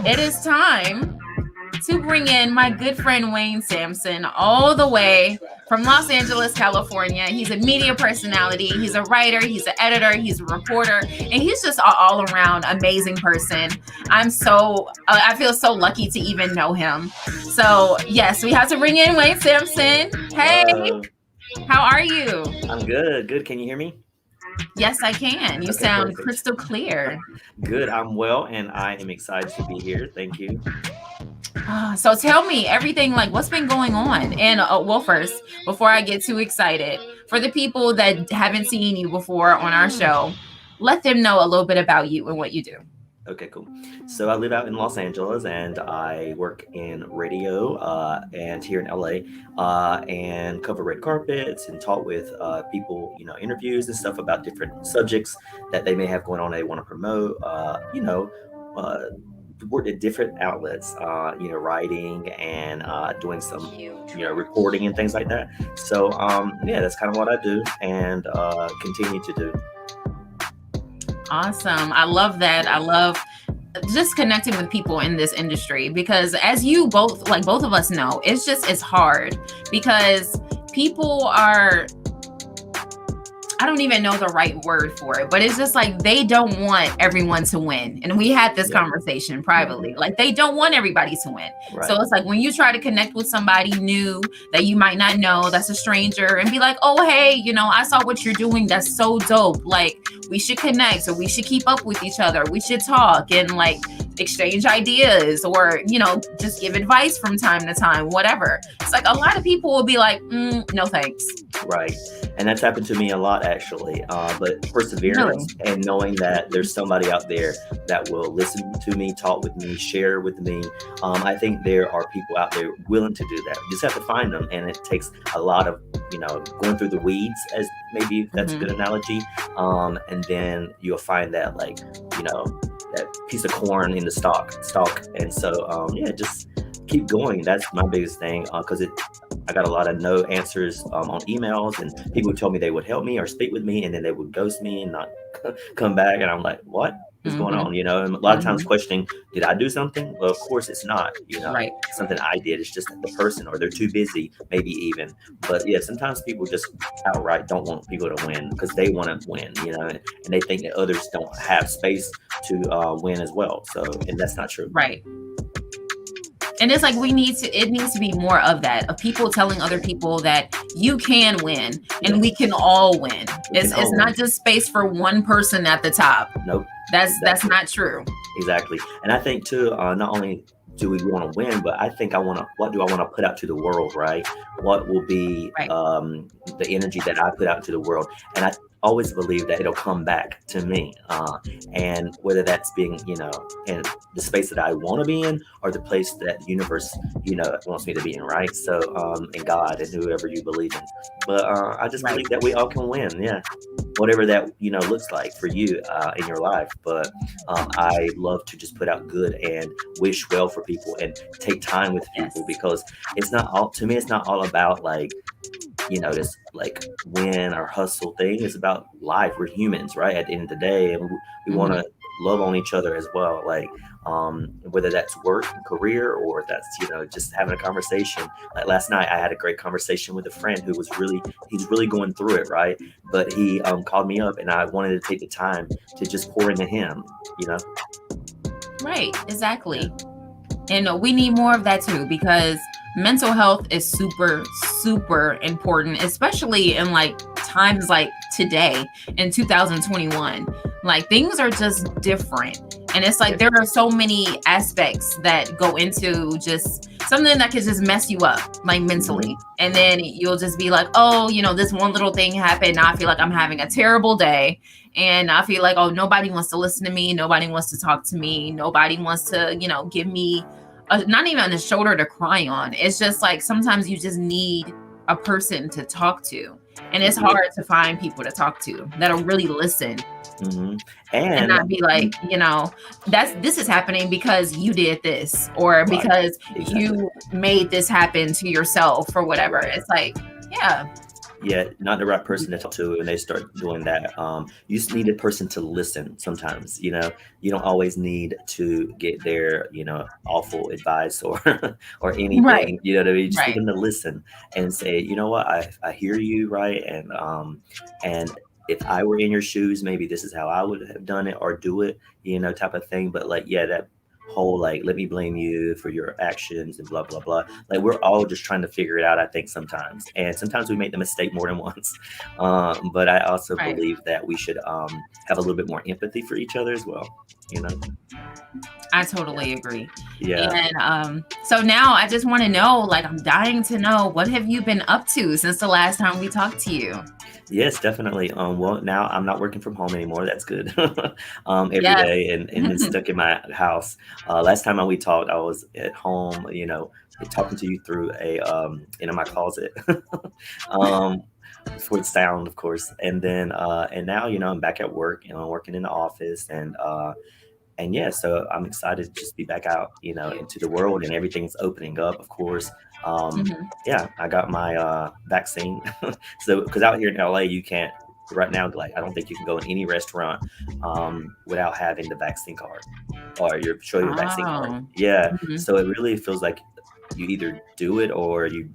it is time to bring in my good friend Wayne Sampson, all the way from Los Angeles, California. He's a media personality. He's a writer. He's an editor. He's a reporter. And he's just an all-around amazing person. I feel so lucky to even know him. So, yes, we have to bring in Wayne Sampson. Hey, how are you? I'm good. Good. Can you hear me? Yes, I can. You sound perfect. Crystal clear. Good. I'm well, and I am excited to be here. Thank you. So tell me everything, like what's been going on. And well, first, before I get too excited, for the people that haven't seen you before on our show, let them know a little bit about you and what you do. Okay, cool. So I live out in Los Angeles, and I work in radio and here in LA, and cover red carpets and talk with people, interviews and stuff about different subjects that they may have going on they want to promote, worked at different outlets, writing and doing some, reporting and things like that. So, that's kind of what I do and continue to do. Awesome. I love that. I love just connecting with people in this industry, because as you both of us know, it's hard because people are, I don't even know the right word for it, but it's just like they don't want everyone to win. And we had this conversation privately. Like, they don't want everybody to win. Right. So it's like when you try to connect with somebody new that you might not know, that's a stranger, and be like, oh, hey, I saw what you're doing. That's so dope. Like, we should connect, so we should keep up with each other. We should talk and like exchange ideas, or, just give advice from time to time, whatever. It's like a lot of people will be like, no, thanks. Right. And that's happened to me a lot, actually. But perseverance and knowing that there's somebody out there that will listen to me, talk with me, share with me. I think there are people out there willing to do that. You just have to find them. And it takes a lot of, going through the weeds, as maybe that's a good analogy. And then you'll find that, like, that piece of corn in the stalk. And so, just keep going. That's my biggest thing, because I got a lot of no answers on emails, and people who told me they would help me or speak with me, and then they would ghost me and not come back. And I'm like, what is going on? And a lot of times questioning, did I do something? Well, of course it's not, right. Something I did. It's just the person, or they're too busy, maybe even. But yeah, sometimes people just outright don't want people to win because they want to win, and they think that others don't have space to win as well. So, and that's not true. Right. And it's like it needs to be more of that, of people telling other people that you can win and we can all win. It's not just space for one person at the top. Nope. That's not true. Exactly. And I think too, not only do we want to win, but I think what do I want to put out to the world, right? What will be the energy that I put out to the world? And always believe that it'll come back to me. And whether that's being, in the space that I want to be in, or the place that the universe, wants me to be in, right? So, and God and whoever you believe in. But I just believe that we all can win. Yeah. Whatever that, looks like for you in your life. But I love to just put out good and wish well for people and take time with people, because it's not all, to me, it's not all about like, this like win or hustle thing. It's about life. We're humans, right? At the end of the day, and we want to love on each other as well. Like, whether that's work and career, or that's, just having a conversation. Like last night, I had a great conversation with a friend who was he's really going through it, right? But he called me up, and I wanted to take the time to just pour into him, Right, exactly. And we need more of that too, because mental health is super, super important, especially in like times like today in 2021. Like things are just different. And it's like there are so many aspects that go into just something that could just mess you up, like mentally. And then you'll just be like, oh, this one little thing happened. Now I feel like I'm having a terrible day. And I feel like, oh, nobody wants to listen to me. Nobody wants to talk to me. Nobody wants to, give me not even a shoulder to cry on. It's just like sometimes you just need a person to talk to. And it's hard to find people to talk to that'll really listen. And not be like, this is happening because you did this, or because you made this happen to yourself, or whatever. It's like, not the right person to talk to, and they start doing that. You just need a person to listen sometimes. You don't always need to get their awful advice or anything. Right. You know what I mean? Just need them to listen and say, you know what, I hear you, right? And if I were in your shoes, maybe this is how I would have done it, or do it, type of thing. But like, that whole like, let me blame you for your actions and blah blah blah. Like, we're all just trying to figure it out, I think, sometimes, and sometimes we make the mistake more than once. But I also believe that we should have a little bit more empathy for each other as well. I totally agree. Yeah. And so now I just want to know, like, I'm dying to know, what have you been up to since the last time we talked to you? Yes, definitely. Well, now I'm not working from home anymore. That's good. Every day and then stuck in my house. Last time we talked, I was at home, talking to you through a in my closet. For the sound, of course. And then and now, I'm back at work, working in the office, and so I'm excited to just be back out, into the world, and everything's opening up, of course. I got my vaccine. So, because out here in LA, you can't right now, like, I don't think you can go in any restaurant without having the vaccine card, or you're showing your vaccine card. So it really feels like you either do it, or you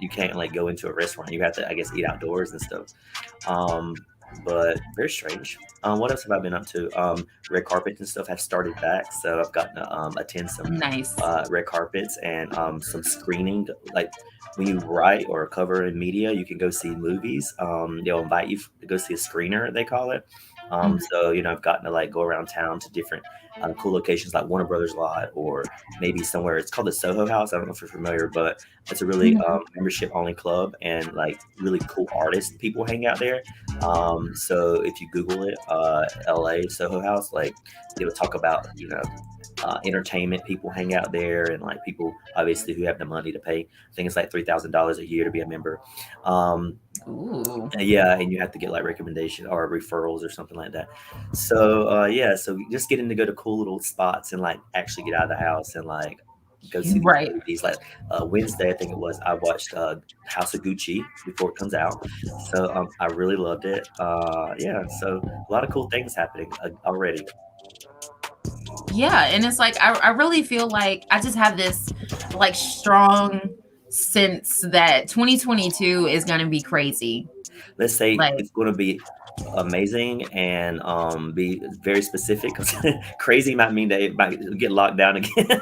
can't like go into a restaurant. You have to, I guess, eat outdoors and stuff. But very strange. What else have I been up to? Red carpets and stuff have started back, so I've gotten to attend some nice red carpets and some screening. Like when you write or cover in media, you can go see movies. They'll invite you to go see a screener, they call it. So I've gotten to like go around town to different cool locations, like Warner Brothers lot, or maybe somewhere. It's called the Soho House. I don't know if you're familiar, but it's a really membership only club, and like really cool artists people hang out there. So if you Google it, LA Soho House, like it'll talk about entertainment people hang out there, and like people obviously who have the money to pay. I think it's like $3,000 a year to be a member. Ooh. And you have to get like recommendation or referrals or something like that. So so just getting to go to cool little spots and like actually get out of the house and like go see these. Like Wednesday, I think it was, I watched House of Gucci before it comes out. So I really loved it. So a lot of cool things happening already. Yeah, and it's like I really feel like I just have this like strong sense that 2022 is going to be crazy. Let's say it's going to be amazing, and be very specific, because crazy might mean that it might get locked down again.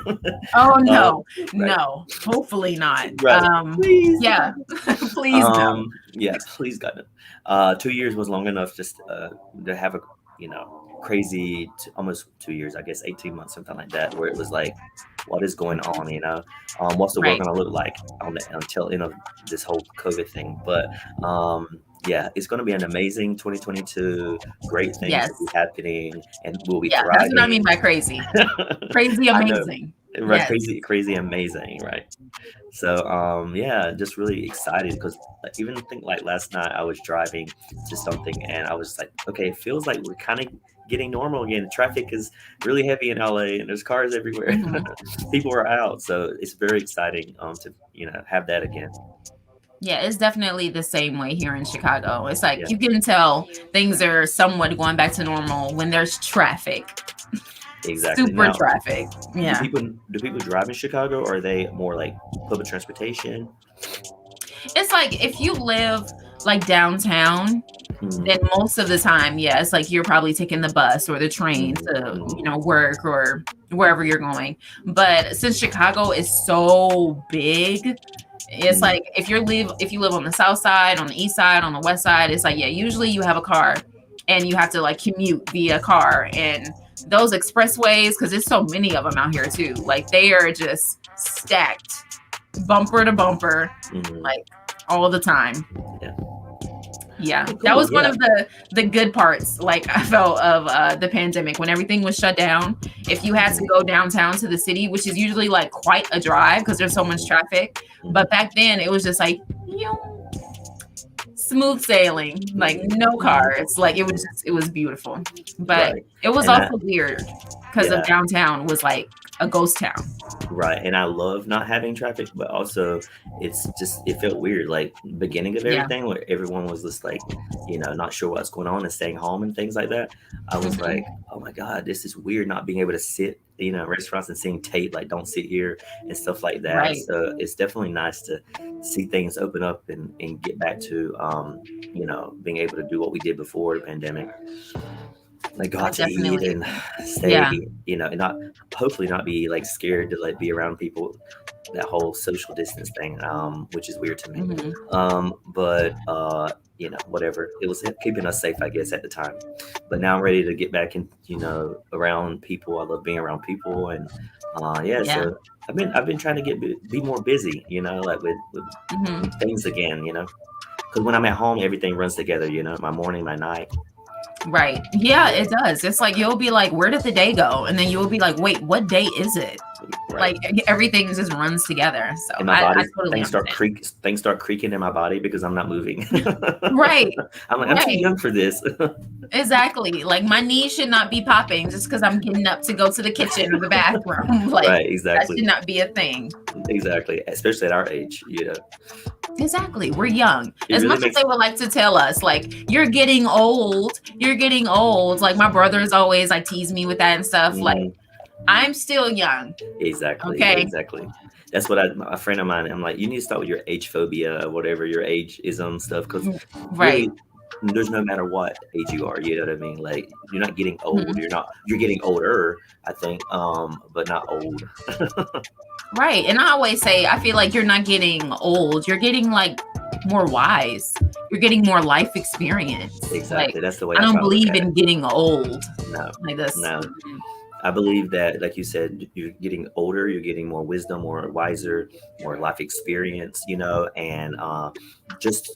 Oh no, no, hopefully not. Please, please no. Please God. 2 years was long enough just to have a crazy almost 2 years, I guess 18 months, something like that, where it was like, what is going on? What's the world gonna look like until this whole COVID thing? But yeah, it's going to be an amazing 2022. Great things Yes. will be happening, and we'll be Yeah, thriving. that's what I mean by crazy. Crazy I know. amazing. Right, Yes. crazy amazing, right? So yeah, just really excited because even think like last night I was driving to something and I was like, okay, it feels like we're kind of getting normal again. Traffic is really heavy in LA and there's cars everywhere. Mhm. People are out, so it's very exciting to have that again. Yeah, it's definitely the same way here in Chicago. It's like Yeah. you can tell things are somewhat going back to normal when there's traffic. Exactly. Super Now, traffic. Yeah. do people drive in Chicago, or are they more like public transportation? It's like if you live like downtown, then most of the time, yeah, it's like you're probably taking the bus or the train to, work or wherever you're going. But since Chicago is so big, it's like if you live on the south side, on the east side, on the west side, it's like, yeah, usually you have a car and you have to like commute via car. And those expressways, because there's so many of them out here too, like they are just stacked bumper to bumper, like all the time. Yeah, Cool, that was one of the good parts, like I felt, of the pandemic when everything was shut down. If you had to go downtown to the city, which is usually like quite a drive because there's so much traffic, but back then it was just like smooth sailing, like no cars. Like it was beautiful, but it was also weird because of downtown was like a ghost town. Right, and I love not having traffic, but also it felt weird, like beginning of everything where everyone was just like, not sure what's going on and staying home and things like that. I was like, oh my God, this is weird not being able to sit, restaurants and seeing tape like don't sit here and stuff like that. Right. So it's definitely nice to see things open up and get back to being able to do what we did before the pandemic. Like go out to eat and stay, and not hopefully not be like scared to like be around people. That whole social distance thing, which is weird to me. But whatever. It was keeping us safe, I guess, at the time. But now I'm ready to get back in, around people. I love being around people, and so I've been trying to be more busy, like with things again, because when I'm at home, everything runs together, my morning, my night. Right. Yeah, it does. It's like you'll be like, where did the day go? And then you'll be like, wait, what day is it? Right. Like everything just runs together. So in my body, I totally things start creaking in my body because I'm not moving. Right. I'm like, I'm too young for this. Exactly. Like my knees should not be popping just because I'm getting up to go to the kitchen or the bathroom. Like right, exactly. That should not be a thing. Exactly. Especially at our age, Exactly. We're young. As much as they would like to tell us, like, you're getting old. You're getting old. Like my brothers always like tease me with that and stuff. Like I'm still young. Exactly. Okay. Exactly. That's what a friend of mine, I'm like, you need to start with your age phobia, whatever your ageism stuff. Because really, there's no matter what age you are, you know what I mean? Like you're not getting old. You're getting older, I think, but not old. Right. And I always say, I feel like you're not getting old. You're getting like more wise. You're getting more life experience. Exactly. Like, that's the way I don't believe in getting old. No. Like this. No. I believe that, like you said, you're getting older, you're getting more wisdom, more wiser, more life experience, and just,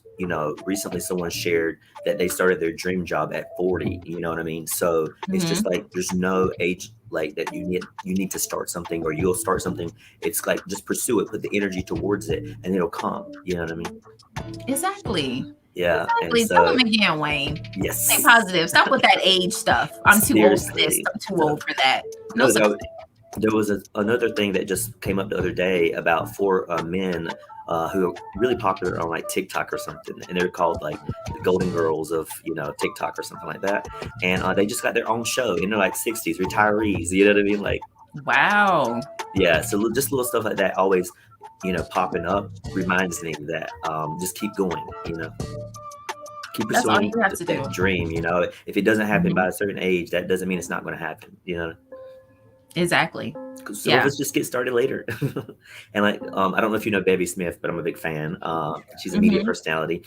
recently someone shared that they started their dream job at 40, you know what I mean? So it's just like, there's no age like that you need to start something or you'll start something. It's like, just pursue it, put the energy towards it and it'll come, you know what I mean? Exactly. Yeah. Exactly. And so, tell them again, Wayne. Yes. Stay positive. Stop with that age stuff. I'm too old for this. I'm too old for that. No, there was another thing that just came up the other day about 4 men who are really popular on like TikTok or something, and they're called like the Golden Girls of TikTok or something like that. And they just got their own show, and they're like 60s retirees. You know what I mean? Like, wow. Yeah. So just little stuff like that always, popping up reminds me that just keep going. Keep pursuing that dream. If it doesn't happen by a certain age, that doesn't mean it's not going to happen. Exactly. So let's just get started later. And like, I don't know if you know Baby Smith, but I'm a big fan. She's a media personality.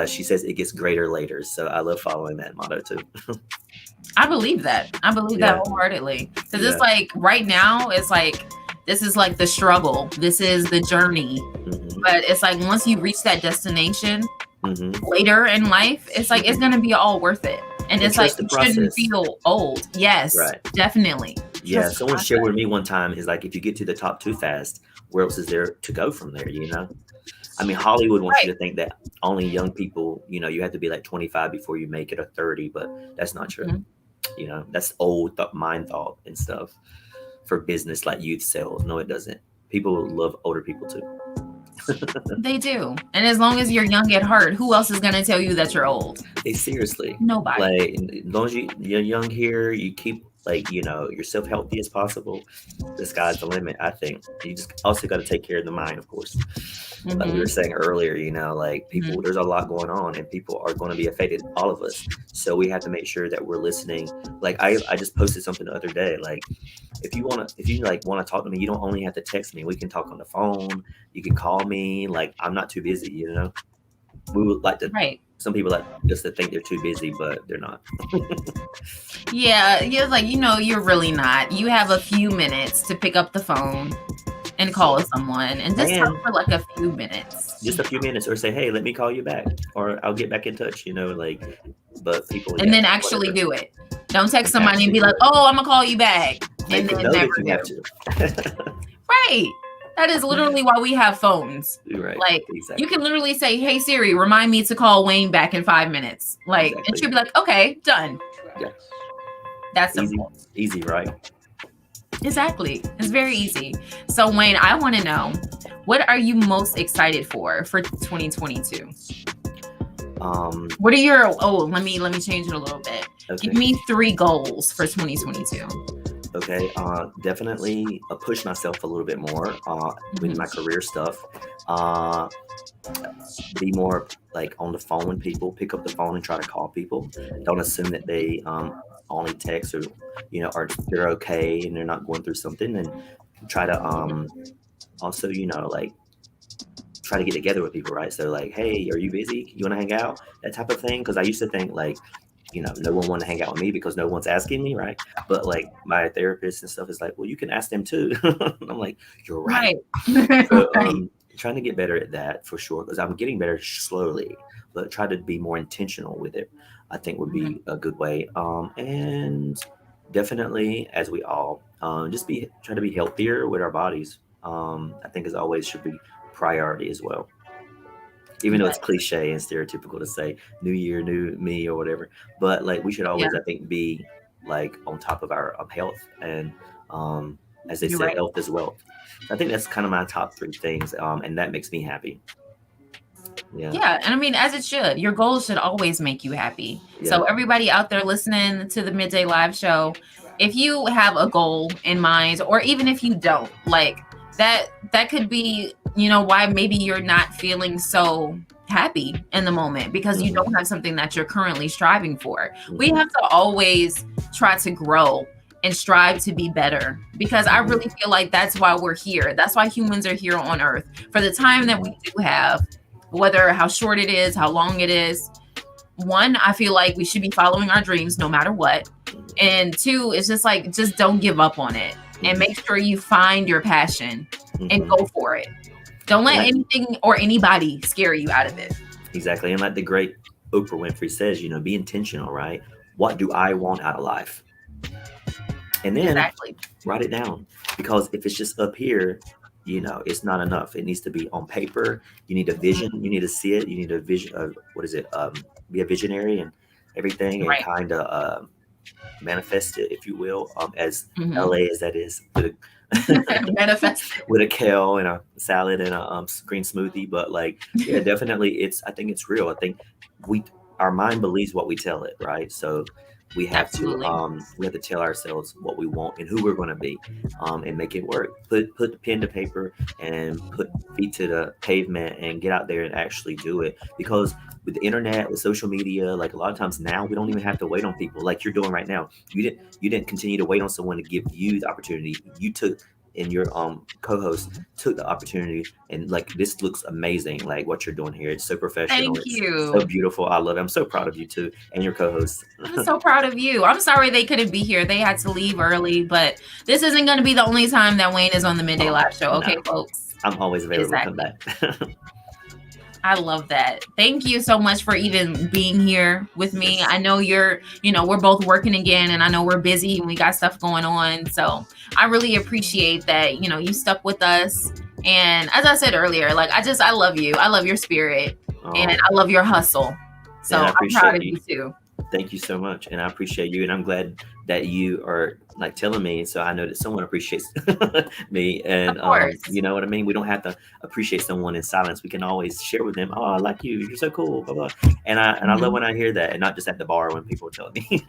She says it gets greater later. So I love following that motto too. I believe that. I believe that wholeheartedly. Because it's like right now, it's like, this is like the struggle. This is the journey. But it's like once you reach that destination, later in life, it's like it's gonna be all worth it. And it's like you shouldn't feel old. Yes, definitely. Yeah, someone shared with me one time is like, if you get to the top too fast, where else is there to go from there? You know, I mean, Hollywood wants you to think that only young people, you know, you have to be like 25 before you make it, or 30, but that's not true. You know, that's old mind thought and stuff for business, like youth sales. No, it doesn't. People love older people too. They do. And as long as you're young at heart, who else is going to tell you that you're old? Hey, seriously. Nobody. Like, as long as you're young here, you keep, like, you know, yourself healthy as possible. The sky's the limit, I think. You just also got to take care of the mind, of course. Like we were saying earlier, you know, like people, there's a lot going on and people are going to be affected, all of us. So we have to make sure that we're listening. Like I just posted something the other day, like, if you want to talk to me, you don't only have to text me. We can talk on the phone. You can call me. Like, I'm not too busy, you know. We would like to. Right. Some people like just to think they're too busy, but they're not. Yeah, like, you know, you're really not. You have a few minutes to pick up the phone and call someone and just talk for like a few minutes. Just a few minutes, or say, hey, let me call you back, or I'll get back in touch. You know, like, but people. And then actually do it. Don't text somebody and be like, oh, I'm gonna call you back. And then never do. Right. That is literally why we have phones. Right. Like, you can literally say, hey, Siri, remind me to call Wayne back in 5 minutes. Like, and she'll be like, okay, done. Yeah. That's simple. Easy, right? Exactly. It's very easy. So, Wayne, I want to know, what are you most excited for 2022? What are your, let me change it a little bit. Okay. Give me 3 goals for 2022. Okay, definitely push myself a little bit more with my career stuff. Be more like on the phone when people pick up the phone and try to call people. Don't assume that they only text, or, you know, or they're okay and they're not going through something. And try to also, you know, like, try to get together with people, right? So like, hey, are you busy? You want to hang out? That type of thing. Because I used to think like, you know, no one wanted to hang out with me because no one's asking me, right? But like my therapist and stuff is like, well, you can ask them too. I'm like, you're right. So, trying to get better at that for sure, because I'm getting better slowly, but try to be more intentional with it, I think would be a good way. And definitely, as we all just try to be healthier with our bodies. I think as always should be priority as well. Even though it's cliche and stereotypical to say new year, new me or whatever, but like we should always, I think, be like on top of our health, and as they say, health is wealth. I think that's kind of my top 3 things, and that makes me happy. Yeah, and I mean, as it should. Your goals should always make you happy. Yeah. So everybody out there listening to the Midday Live Show, if you have a goal in mind, or even if you don't, like that could be, you know, why maybe you're not feeling so happy in the moment, because you don't have something that you're currently striving for. We have to always try to grow and strive to be better, because I really feel like that's why we're here. That's why humans are here on Earth, for the time that we do have, whether how short it is, how long it is. 1, I feel like we should be following our dreams no matter what. And 2, it's just like, just don't give up on it, and make sure you find your passion and go for it. Don't let anything or anybody scare you out of it. Exactly. And like the great Oprah Winfrey says, you know, be intentional, right? What do I want out of life? And then write it down, because if it's just up here, you know, it's not enough. It needs to be on paper. You need a vision. You need to see it. You need a vision. Be a visionary and everything, and kind of manifest it, if you will, as LA as that is. Manifest with a kale and a salad and a green smoothie. But like, yeah, definitely, I think it's real. I think our mind believes what we tell it, right? So we have to tell ourselves what we want and who we're going to be, and make it work. Put the pen to paper and put feet to the pavement and get out there and actually do it. Because with the internet, with social media, like a lot of times now, we don't even have to wait on people like you're doing right now. You didn't continue to wait on someone to give you the opportunity. You took, and your co-host took the opportunity, and like, this looks amazing, like what you're doing here. It's so professional. Thank you. So beautiful. I love it. I'm so proud of you too, and your co-host. I'm so proud of you. I'm sorry they couldn't be here. They had to leave early, but this isn't going to be the only time that Wayne is on the Midday Live Show. Okay, folks. I'm always available to come back. I love that. Thank you so much for even being here with me. I know we're both working again, and I know we're busy and we got stuff going on. So I really appreciate that, you stuck with us. And as I said earlier, like, I love you. I love your spirit and I love your hustle. So I'm proud of you too. Thank you so much. And I appreciate you. And I'm glad that you are like telling me. So I know that someone appreciates me. And you know what I mean? We don't have to appreciate someone in silence. We can always share with them. Oh, I like you. You're so cool. Blah, blah. And I love when I hear that, and not just at the bar when people are telling me.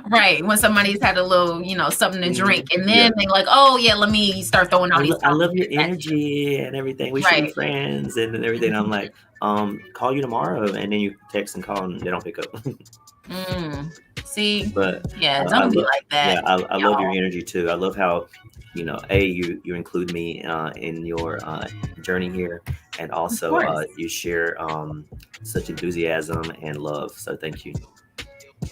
Right. When somebody's had a little, something to drink, and then they're like, oh yeah, let me start throwing all these. I love your energy and everything. We should be friends and everything. I'm like, call you tomorrow, and then you text and call and they don't pick up. See, but don't be like that. Yeah, I love your energy too. I love how, you include me in your journey here, and also you share such enthusiasm and love. So thank you,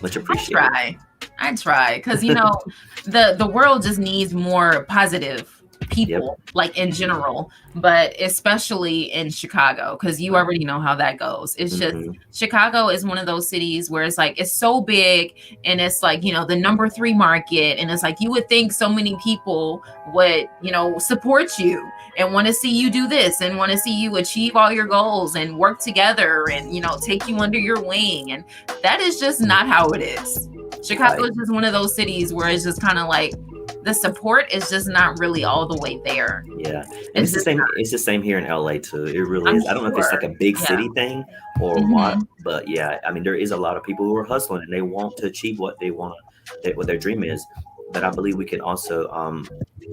much appreciated. I try because the world just needs more positive people, like in general, but especially in Chicago, because you already know how that goes. It's just Chicago is one of those cities where it's like it's so big, and it's like the number 3 market, and it's like you would think so many people would support you and want to see you do this and want to see you achieve all your goals and work together and take you under your wing, and that is just not how it is. Chicago is just one of those cities where it's just kind of like the support is just not really all the way there. Yeah, and it's the same. It's the same here in LA too. It really is. I don't know if it's like a big city thing or what, but yeah, I mean, there is a lot of people who are hustling and they want to achieve what they want, what their dream is. But I believe we can also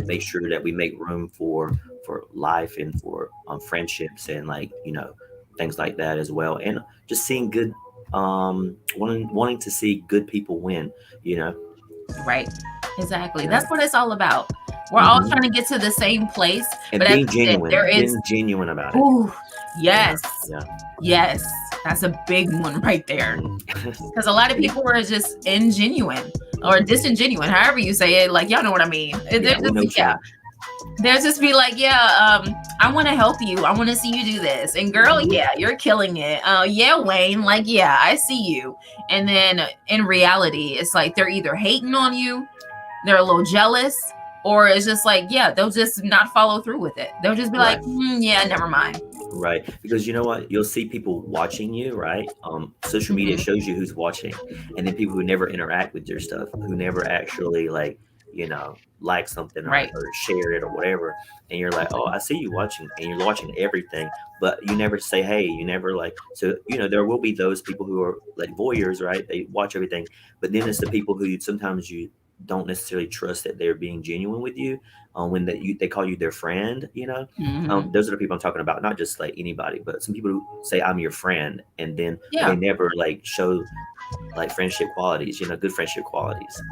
make sure that we make room for life and for friendships and things like that as well, and just seeing good, wanting to see good people win. Right. Exactly. Yeah. That's what it's all about. We're all trying to get to the same place. And but being genuine. Being genuine about it. Ooh, yes. Yeah. Yes. That's a big one right there. Because a lot of people are just ingenuine or disingenuine, however you say it. Like, y'all know what I mean. They'll just be like, I want to help you. I want to see you do this. And girl, you're killing it. Wayne, I see you. And then in reality, it's like they're either hating on you, they're a little jealous, or it's just like, they'll just not follow through with it. They'll just be like, never mind. Right. Because you know what? You'll see people watching you, right? Social media shows you who's watching. And then people who never interact with your stuff, who never actually like something or share it or whatever. And you're like, oh, I see you watching, and you're watching everything, but you never say, hey, you never so, there will be those people who are like voyeurs, right? They watch everything, but then it's the people who sometimes you don't necessarily trust that they're being genuine with you when they call you their friend, those are the people I'm talking about, not just like anybody, but some people who say I'm your friend, and then they never show friendship qualities, good friendship qualities.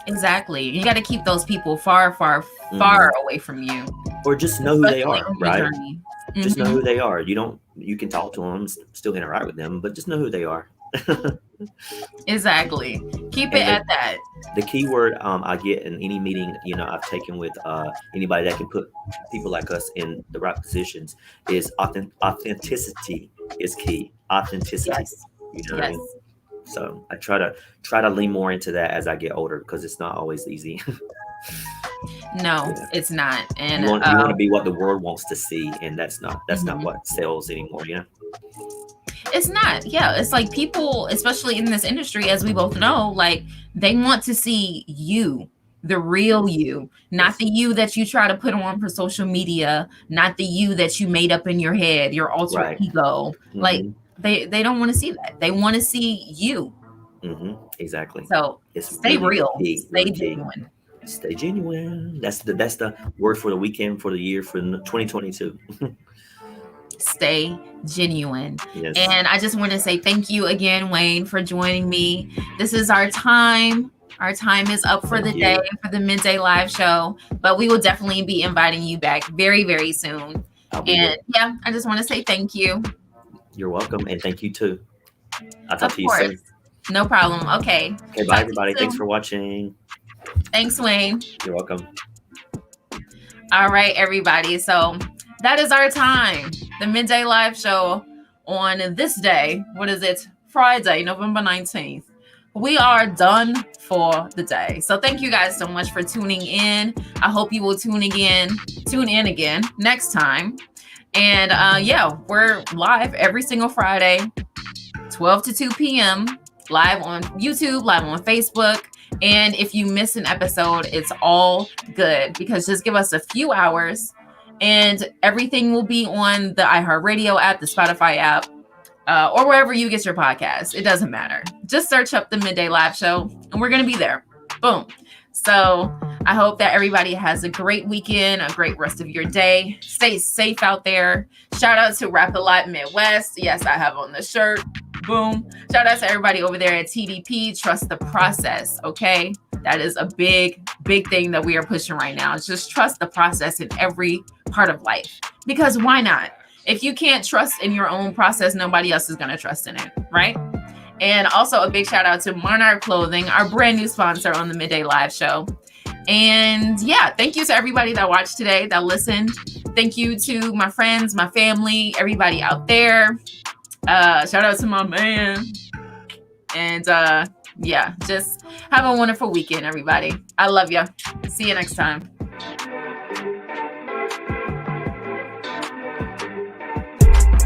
Exactly. You got to keep those people far, far, far away from you. Or just know who they are, right? Just know who they are. You can talk to them, still interact with them, but just know who they are. Exactly. Keep it at that. The key word I get in any meeting, I've taken with anybody that can put people like us in the right positions is authenticity is key. Authenticity. Yes. What I mean? So I try to lean more into that as I get older, because it's not always easy. No, it's not. And you want to be what the world wants to see, and that's not what sells anymore. It's not. Yeah, it's like people, especially in this industry, as we both know, they want to see you, the real you, not the you that you try to put on for social media, not the you that you made up in your head, your alter ego. They don't want to see that. They want to see you. Exactly. So stay real. Stay genuine. Stay genuine. That's the word for the weekend, for the year, for 2022. Stay genuine. Yes. And I just want to say thank you again, Wayne, for joining me. This is our time. Our time is up for the day for the Midday Live show, but we will definitely be inviting you back very, very soon. And I just want to say thank you. You're welcome, and thank you too. I'll talk to you soon. No problem. Okay. Okay, bye everybody. Thanks for watching. Thanks, Wayne. You're welcome. All right, everybody. So that is our time. the Midday Live Show on this day. What is it? Friday, November 19th. We are done for the day. So thank you guys so much for tuning in. I hope you will tune in again next time. And yeah, we're live every single Friday, 12 to 2 p.m. live on YouTube, live on Facebook. And if you miss an episode, it's all good, because just give us a few hours and everything will be on the iHeartRadio app, the Spotify app, or wherever you get your podcast. It doesn't matter. Just search up the Midday Live Show and we're going to be there. Boom. So I hope that everybody has a great weekend, a great rest of your day. Stay safe out there. Shout out to Rap a Lot Midwest. Yes, I have on the shirt. Boom. Shout out to everybody over there at TDP. Trust the process. Okay. That is a big, big thing that we are pushing right now. Just trust the process in every part of life, because why not? If you can't trust in your own process, nobody else is going to trust in it, right? And also a big shout out to Monarch Clothing, our brand new sponsor on the Midday Live Show. And yeah, thank you to everybody that watched today, that listened. Thank you to my friends, my family, everybody out there. Shout out to my man. And yeah, just have a wonderful weekend, everybody. I love you. See you next time.